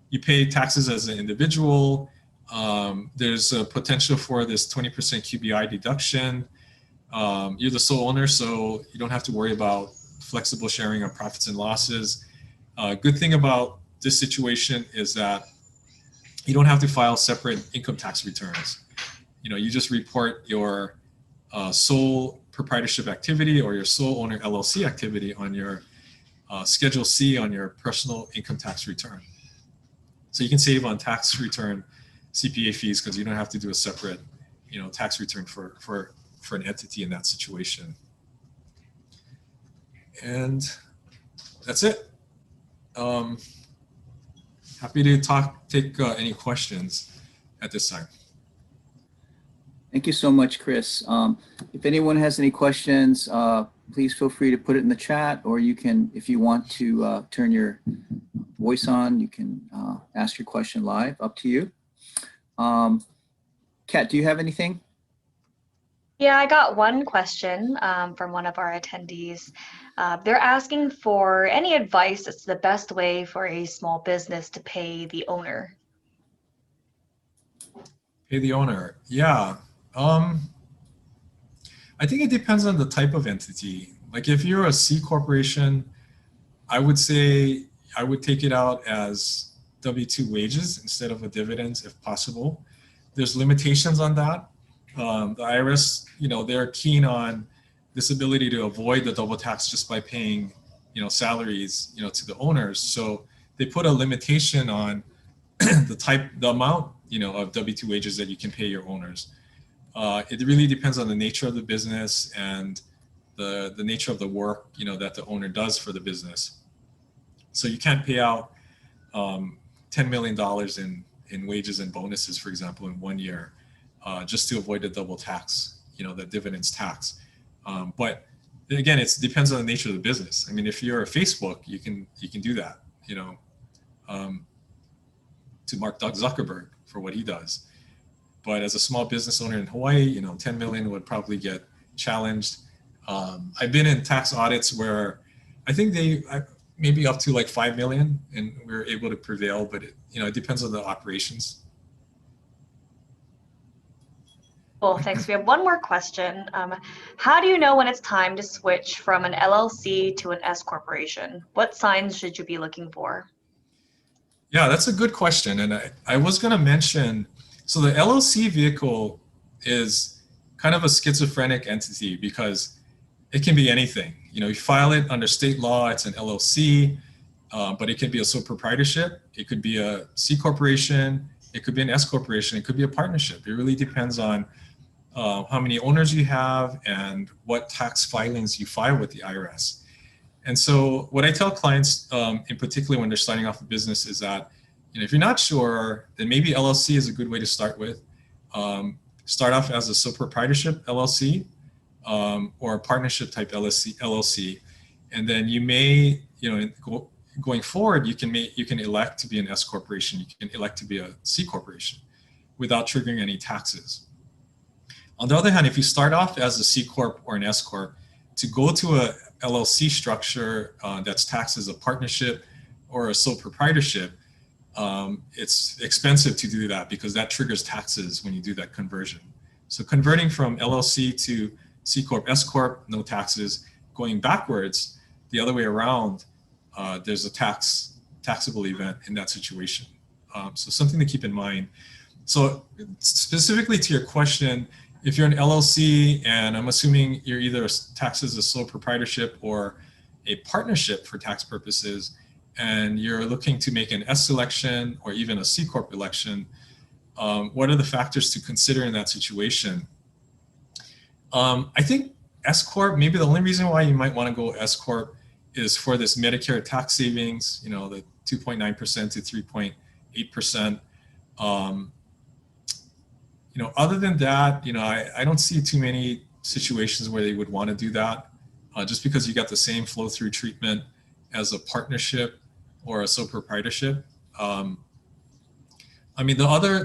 Speaker 3: you pay taxes as an individual. There's a potential for this 20% QBI deduction. You're the sole owner, so you don't have to worry about flexible sharing of profits and losses. Good thing about this situation is that you don't have to file separate income tax returns. You just report your sole proprietorship activity or your sole owner LLC activity on your Schedule C on your personal income tax return. So you can save on tax return CPA fees because you don't have to do a separate, tax return for an entity in that situation. And that's it. Happy to take any questions at this time.
Speaker 1: Thank you so much, Chris. If anyone has any questions, please feel free to put it in the chat, or you can, if you want to turn your voice on, you can ask your question live, up to you. Kat, do you have anything?
Speaker 2: Yeah, I got one question from one of our attendees. They're asking for any advice as to the best way for a small business to pay the owner.
Speaker 3: Pay the owner, yeah. I think it depends on the type of entity. Like if you're a C corporation, I would say I would take it out as W-2 wages instead of a dividends if possible. There's limitations on that. The IRS, they're keen on this ability to avoid the double tax just by paying, salaries, to the owners. So they put a limitation on the amount, of W-2 wages that you can pay your owners. It really depends on the nature of the business and the nature of the work, that the owner does for the business. So you can't pay out $10 million in wages and bonuses, for example, in 1 year, just to avoid the double tax, the dividends tax. But again, it depends on the nature of the business. I mean, if you're a Facebook, you can do that, to Mark Zuckerberg for what he does. But as a small business owner in Hawaii, 10 million would probably get challenged. I've been in tax audits where I think maybe up to like 5 million, and we're able to prevail, but it depends on the operations.
Speaker 2: Well, thanks. We have one more question. How do you know when it's time to switch from an LLC to an S corporation? What signs should you be looking for?
Speaker 3: Yeah, that's a good question. And I was going to mention, so the LLC vehicle is kind of a schizophrenic entity because it can be anything. You file it under state law, it's an LLC, but it could be a sole proprietorship. It could be a C corporation. It could be an S corporation. It could be a partnership. It really depends on how many owners you have and what tax filings you file with the IRS. And so what I tell clients, in particular when they're starting off a business, is that if you're not sure, then maybe LLC is a good way to start with. Start off as a sole proprietorship LLC or a partnership type LLC, and then you may, going forward, you can elect to be an S corporation. You can elect to be a C corporation without triggering any taxes. On the other hand, if you start off as a C corp or an S corp, to go to a LLC structure that's taxed as a partnership or a sole proprietorship, it's expensive to do that because that triggers taxes when you do that conversion. So converting from LLC to C corp, S corp, no taxes. Going backwards, the other way around, there's a taxable event in that situation. So something to keep in mind. So specifically to your question, if you're an LLC, and I'm assuming you're either taxed as a sole proprietorship or a partnership for tax purposes, and you're looking to make an S election or even a C corp election, what are the factors to consider in that situation? I think S corp, maybe the only reason why you might want to go S corp is for this Medicare tax savings, the 2.9% to 3.8%. Other than that, I don't see too many situations where they would want to do that, just because you got the same flow through treatment as a partnership or a sole proprietorship. The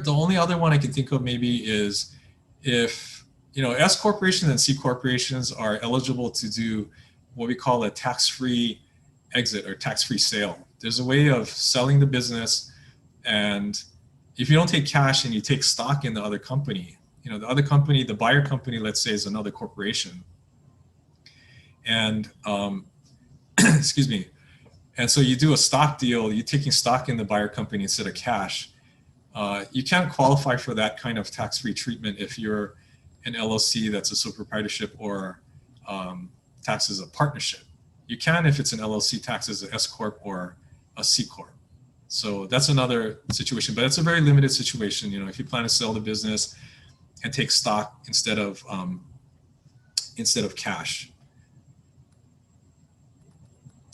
Speaker 3: only other one I can think of maybe is if, S corporations and C corporations are eligible to do what we call a tax-free exit or tax-free sale. There's a way of selling the business, and if you don't take cash and you take stock in the other company, the other company, the buyer company, let's say, is another corporation. And, excuse me. And so you do a stock deal, you're taking stock in the buyer company instead of cash. You can't qualify for that kind of tax-free treatment if you're an LLC that's a sole proprietorship or taxed as a partnership. You can if it's an LLC taxed as an S corp or a C corp. So that's another situation, but it's a very limited situation. If you plan to sell the business and take stock instead of cash.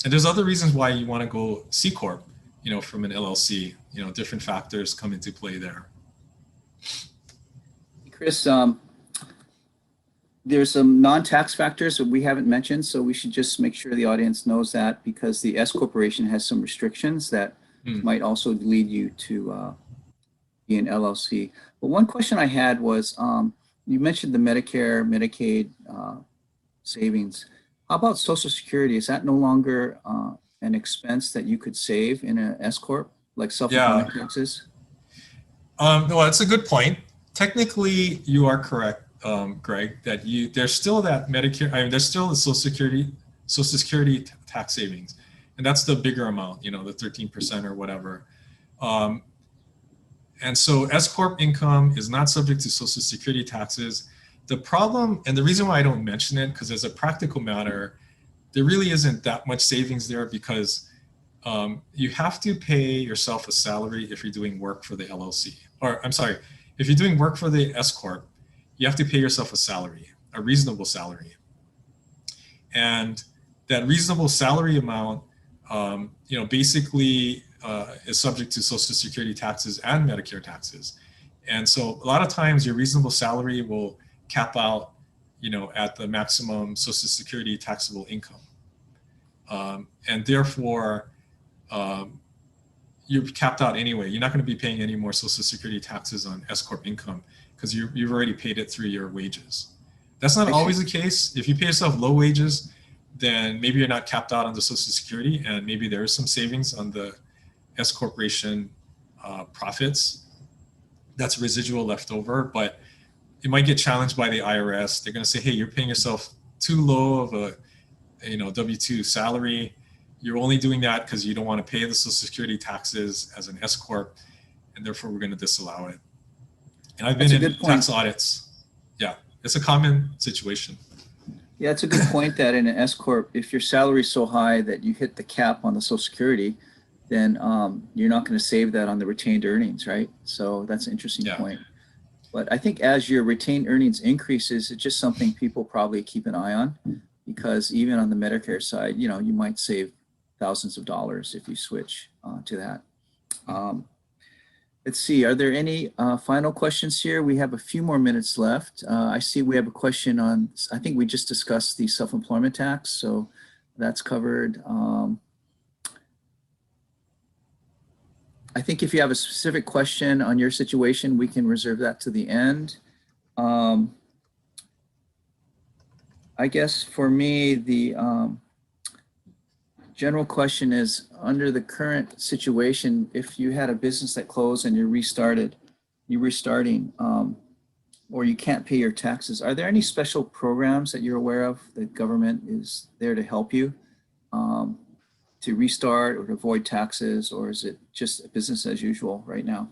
Speaker 3: And there's other reasons why you want to go C corp, from an LLC. Different factors come into play there.
Speaker 1: Chris, there's some non-tax factors that we haven't mentioned, so we should just make sure the audience knows that, because the S corporation has some restrictions that might also lead you to be an LLC. But one question I had was, you mentioned the Medicare, Medicaid savings. How about Social Security? Is that no longer an expense that you could save in an S corp, like self-employment taxes?
Speaker 3: No, that's a good point. Technically, you are correct, Greg, that there's still that Medicare. There's still the Social Security tax savings. And that's the bigger amount, the 13% or whatever. And so S corp income is not subject to Social Security taxes. The problem, and the reason why I don't mention it, because as a practical matter, there really isn't that much savings there, because you have to pay yourself a salary if you're doing work for the LLC. Or I'm sorry, if you're doing work for the S corp, you have to pay yourself a salary, a reasonable salary. And that reasonable salary amount, basically is subject to Social Security taxes and Medicare taxes. And so a lot of times your reasonable salary will cap out, at the maximum Social Security taxable income. And therefore, you're capped out anyway. You're not going to be paying any more Social Security taxes on S corp income because you've already paid it through your wages. That's not always the case. If you pay yourself low wages, then maybe you're not capped out on the Social Security, and maybe there is some savings on the S corporation profits. That's residual left over, but it might get challenged by the IRS. They're going to say, hey, you're paying yourself too low of a W-2 salary. You're only doing that because you don't want to pay the Social Security taxes as an S corp, and therefore we're going to disallow it. And I've been in tax audits. Yeah, it's a common situation.
Speaker 1: Yeah, it's a good point that in an S corp, if your salary is so high that you hit the cap on the Social Security, then you're not going to save that on the retained earnings, right? So that's an interesting point. But I think as your retained earnings increases, it's just something people probably keep an eye on, because even on the Medicare side, you might save thousands of dollars if you switch to that. Let's see, are there any final questions here? We have a few more minutes left. I see we have a question on, I think we just discussed the self-employment tax, so that's covered. I think if you have a specific question on your situation, we can reserve that to the end. I guess for me, the general question is, under the current situation, if you had a business that closed and you're restarting, or you can't pay your taxes, are there any special programs that you're aware of that government is there to help you to restart or to avoid taxes, or is it just business as usual right now?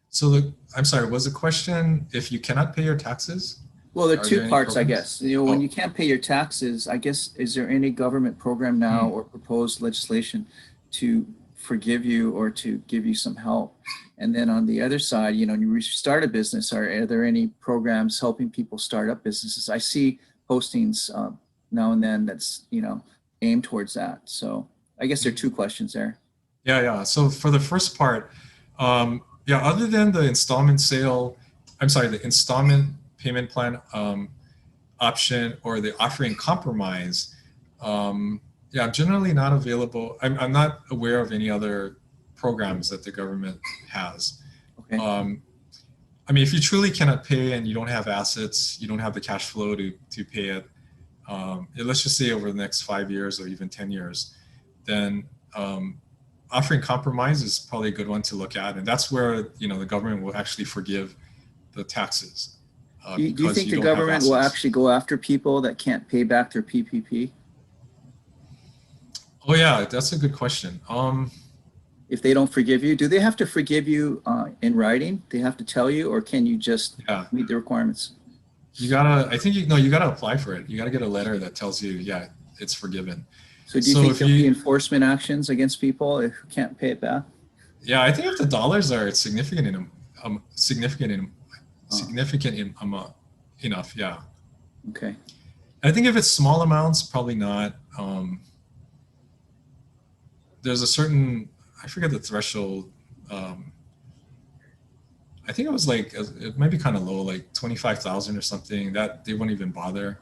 Speaker 3: So I'm sorry, was the question if you cannot pay your taxes?
Speaker 1: Well, there are two parts, I guess. When you can't pay your taxes, I guess, is there any government program now or proposed legislation to forgive you or to give you some help? And then on the other side, you restart a business, are there any programs helping people start up businesses? I see postings now and then that's, aimed towards that. So I guess there are two questions there.
Speaker 3: Yeah. So for the first part, other than the installment payment plan option or the offering compromise, I'm generally not available. I'm not aware of any other programs that the government has.
Speaker 1: Okay.
Speaker 3: If you truly cannot pay and you don't have assets, you don't have the cash flow to pay it, let's just say over the next 5 years or even 10 years, then offering compromise is probably a good one to look at. And that's where, the government will actually forgive the taxes.
Speaker 1: Do you think the government will actually go after people that can't pay back their PPP?
Speaker 3: Oh yeah, that's a good question.
Speaker 1: If they don't forgive you, do they have to forgive you in writing? They have to tell you, or can you just meet the requirements?
Speaker 3: You gotta apply for it. You gotta get a letter that tells you, it's forgiven.
Speaker 1: So do you think there'll be enforcement actions against people who can't pay it back?
Speaker 3: Yeah, I think if the dollars are significant enough, yeah.
Speaker 1: Okay.
Speaker 3: I think if it's small amounts, probably not. There's a certain, I forget the threshold. I think it was it might be kind of low, like 25,000 or something, that they won't even bother.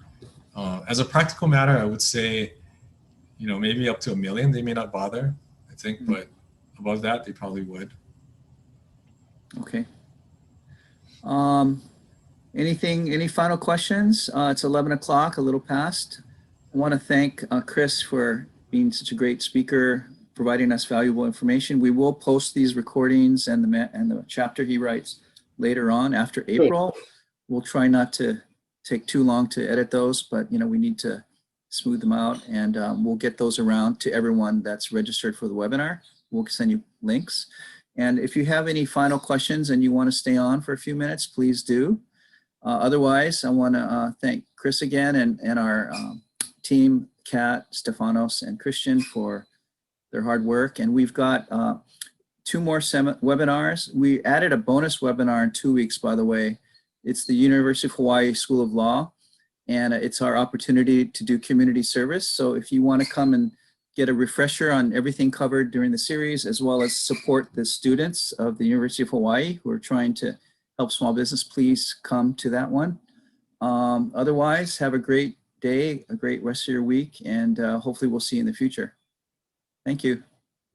Speaker 3: As a practical matter, I would say, maybe up to $1 million, they may not bother, I think, but above that, they probably would.
Speaker 1: Okay. Any final questions? It's 11 o'clock, a little past. I want to thank Chris for being such a great speaker, providing us valuable information. We will post these recordings and the chapter he writes later on after April. We'll try not to take too long to edit those, but we need to smooth them out, and we'll get those around to everyone that's registered for the webinar. We'll send you links. And if you have any final questions and you want to stay on for a few minutes, please do. Otherwise, I want to thank Chris again and our team, Kat, Stefanos, and Christian, for their hard work. And we've got 2 more webinars. We added a bonus webinar in 2 weeks, by the way. It's the University of Hawaii School of Law, and it's our opportunity to do community service. So if you want to come and get a refresher on everything covered during the series, as well as support the students of the University of Hawaii who are trying to help small business, please come to that one. Otherwise, have a great day, a great rest of your week, and hopefully we'll see you in the future. Thank you.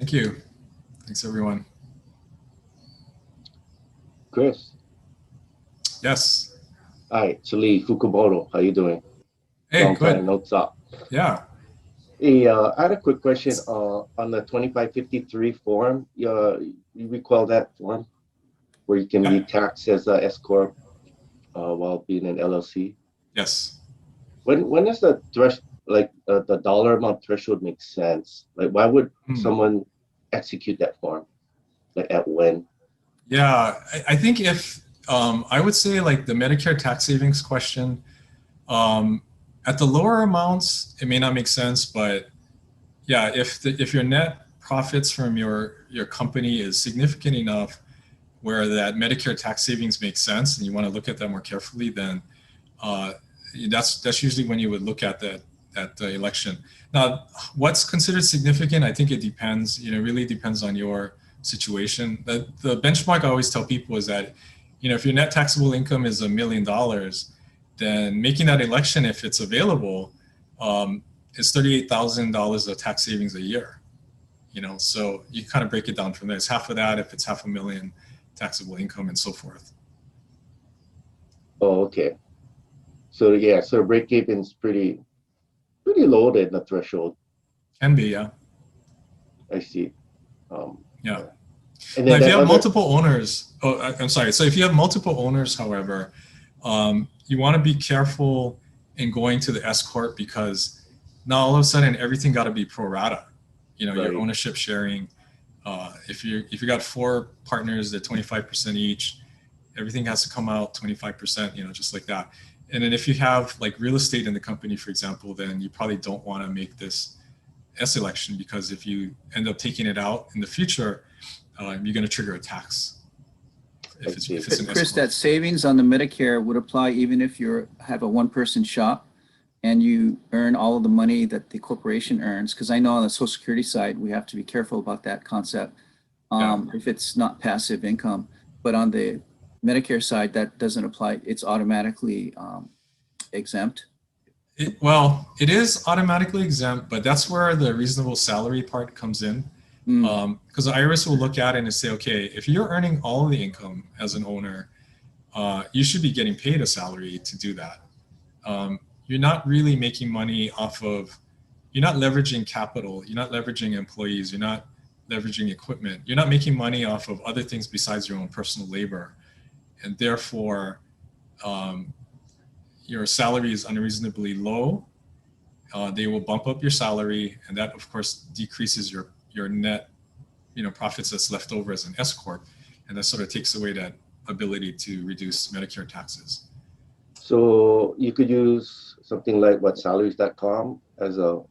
Speaker 3: Thank you. Thanks, everyone.
Speaker 5: Chris.
Speaker 3: Yes.
Speaker 5: Hi, it's Lee Fukumoto. How you doing?
Speaker 3: Hey,
Speaker 5: Long
Speaker 3: good.
Speaker 5: time, no talk.
Speaker 3: Yeah.
Speaker 5: Hey, I had a quick question on the 2553 form. You recall that form where you can
Speaker 3: Yeah.
Speaker 5: be taxed as a S corp while being an LLC?
Speaker 3: Yes.
Speaker 5: When is the the dollar amount threshold make sense? Like, why would
Speaker 3: Hmm.
Speaker 5: someone execute that form? Like, at when?
Speaker 3: Yeah, I think if I would say like the Medicare tax savings question, um, at the lower amounts, it may not make sense, but yeah, if your net profits from your company is significant enough where that Medicare tax savings makes sense and you want to look at that more carefully, then uh, that's usually when you would look at that election. Now, what's considered significant? I think it depends. You know, really depends on your situation. The benchmark I always tell people is that, you know, if your net taxable income is $1 million, then making that election, if it's available, is $38,000 of tax savings a year. You know, so you kind of break it down from there. It's half of that if it's $500,000 taxable income and so forth.
Speaker 5: Oh, okay. So yeah, so break even's pretty low then the threshold.
Speaker 3: Can be, yeah.
Speaker 5: I see.
Speaker 3: Yeah.
Speaker 5: Yeah. And
Speaker 3: Now,
Speaker 5: then
Speaker 3: if you
Speaker 5: that
Speaker 3: have
Speaker 5: other,
Speaker 3: multiple owners, I'm sorry. So if you have multiple owners, however, you want to be careful in going to the S corp because now all of a sudden everything got to be pro rata. You know, your
Speaker 5: right.
Speaker 3: ownership sharing. If you got 4 partners, they're 25% each. Everything has to come out 25%. You know, just like that. And then if you have like real estate in the company, for example, then you probably don't want to make this S election because if you end up taking it out in the future, you're going to trigger a tax
Speaker 5: I
Speaker 3: if
Speaker 5: see.
Speaker 3: it's an S
Speaker 1: Chris,
Speaker 3: corp.
Speaker 1: that savings on the Medicare would apply even if you have a one-person shop and you earn all of the money that the corporation earns. Because I know on the Social Security side, we have to be careful about that concept
Speaker 3: Yeah.
Speaker 1: if it's not passive income. But on the Medicare side, that doesn't apply. It's automatically exempt.
Speaker 3: Well, it is automatically exempt, but that's where the reasonable salary part comes in.
Speaker 1: Mm.
Speaker 3: Because the IRS will look at it and say, okay, if you're earning all of the income as an owner, you should be getting paid a salary to do that. You're not really making money off of, you're not leveraging capital, you're not leveraging employees, you're not leveraging equipment, you're not making money off of other things besides your own personal labor. And therefore, your salary is unreasonably low. They will bump up your salary, and that, of course, decreases your net, you know, profits that's left over as an S corp, and that sort of takes away that ability to reduce Medicare taxes.
Speaker 5: So you could use something like what salaries.com as a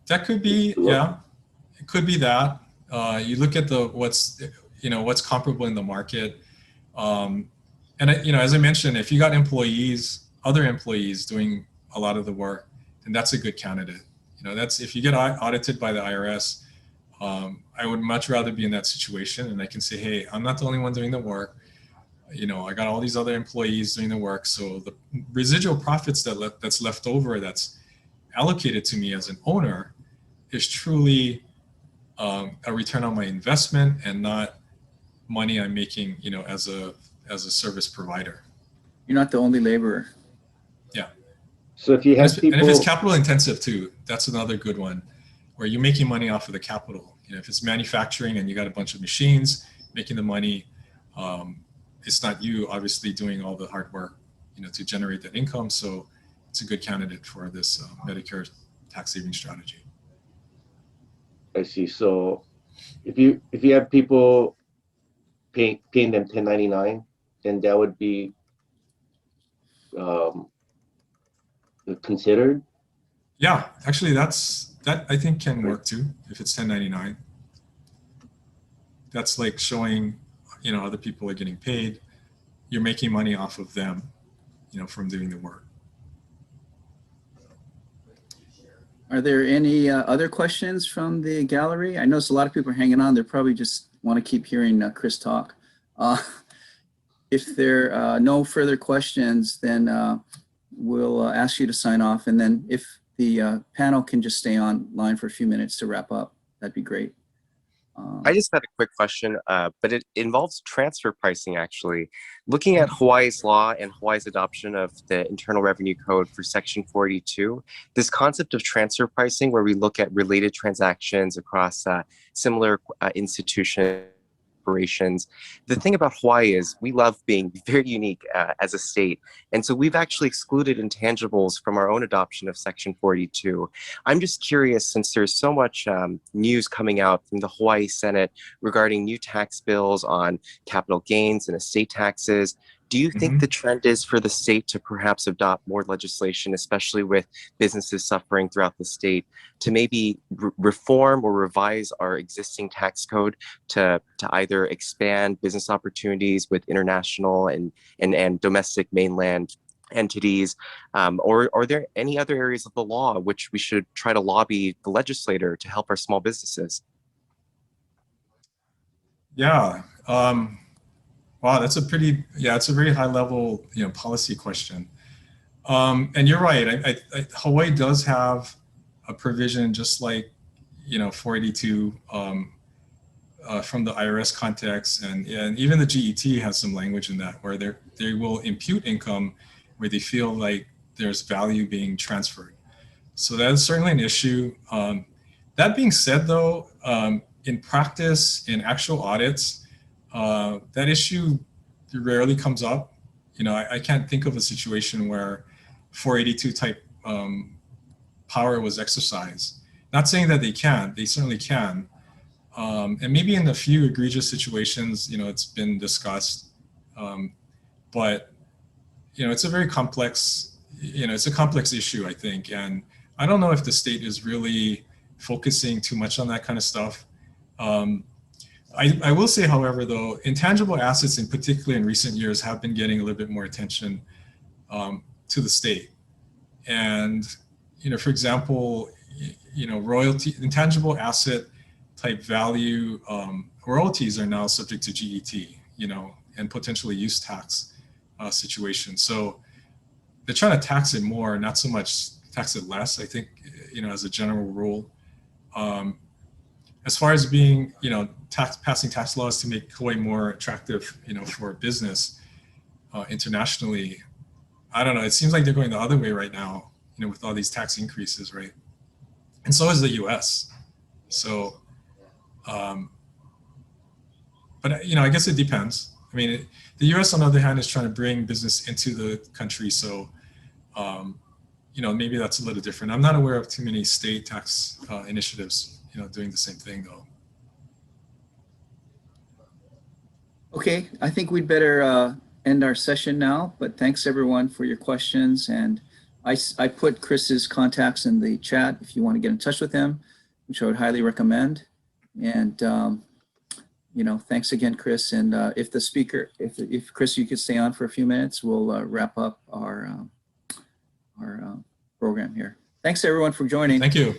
Speaker 3: That could be,
Speaker 5: to look.
Speaker 3: yeah, it could be that. You look at what's comparable in the market, and as I mentioned, if you got other employees doing a lot of the work, then that's a good candidate. You know, that's if you get audited by the IRS. I would much rather be in that situation, and I can say, hey, I'm not the only one doing the work. You know, I got all these other employees doing the work, so the residual profits that's left over, that's allocated to me as an owner, is truly a return on my investment and not money I'm making, you know, as a service provider.
Speaker 1: You're not the only laborer.
Speaker 3: Yeah.
Speaker 5: So if you have
Speaker 3: And if it's
Speaker 5: people,
Speaker 3: capital intensive too, that's another good one where you're making money off of the capital. You know, if it's manufacturing and you got a bunch of machines making the money, it's not you obviously doing all the hard work, you know, to generate that income. So it's a good candidate for this Medicare tax saving strategy.
Speaker 5: I see. So if you have people paying them 1099, then that would be um, considered.
Speaker 3: Yeah, actually that I think can work too if it's 1099. That's like showing, you know, other people are getting paid. You're making money off of them, you know, from doing the work.
Speaker 1: Are there any other questions from the gallery? I notice a lot of people are hanging on. They probably just want to keep hearing Chris talk. If there are no further questions, then we'll ask you to sign off. And then if the panel can just stay online for a few minutes to wrap up, that'd be great.
Speaker 6: I just had a quick question, but it involves transfer pricing, actually. Looking at Hawaii's law and Hawaii's adoption of the Internal Revenue Code for Section 482, this concept of transfer pricing, where we look at related transactions across similar institutions, operations. The thing about Hawaii is we love being very unique as a state. And so we've actually excluded intangibles from our own adoption of Section 42. I'm just curious, since there's so much news coming out from the Hawaii Senate regarding new tax bills on capital gains and estate taxes, do you think the trend is for the state to perhaps adopt more legislation, especially with businesses suffering throughout the state, to maybe reform or revise our existing tax code to either expand business opportunities with international and domestic mainland entities, or are there any other areas of the law which we should try to lobby the legislator to help our small businesses?
Speaker 3: Yeah. Wow, that's it's a very high level, policy question. And you're right. Hawaii does have a provision just like, 482 from the IRS context, and even the GET has some language in that where they will impute income where they feel like there's value being transferred. So that is certainly an issue. That being said, though, in practice, in actual audits, that issue rarely comes up. I can't think of a situation where 482 type power was exercised. Not saying that they can't, they certainly can. And maybe in a few egregious situations, it's been discussed. But, it's a very complex, it's a complex issue, I think. And I don't know if the state is really focusing too much on that kind of stuff. I will say, however, though, intangible assets in particular in recent years have been getting a little bit more attention to the state. And, for example, royalty, intangible asset type value royalties are now subject to GET, and potentially use tax situations. So they're trying to tax it more, not so much tax it less, I think, as a general rule. As far as being, passing tax laws to make Hawaii more attractive, for business internationally, I don't know. It seems like they're going the other way right now, with all these tax increases, right? And so is the U.S. So, but I guess it depends. I mean, the U.S. on the other hand is trying to bring business into the country, so maybe that's a little different. I'm not aware of too many state tax initiatives, doing the same thing though.
Speaker 1: Okay, I think we'd better end our session now, but thanks everyone for your questions. And I put Chris's contacts in the chat if you want to get in touch with him, which I would highly recommend. And, thanks again, Chris. And if the speaker, if Chris, you could stay on for a few minutes, we'll wrap up our program here. Thanks everyone for joining.
Speaker 3: Thank you.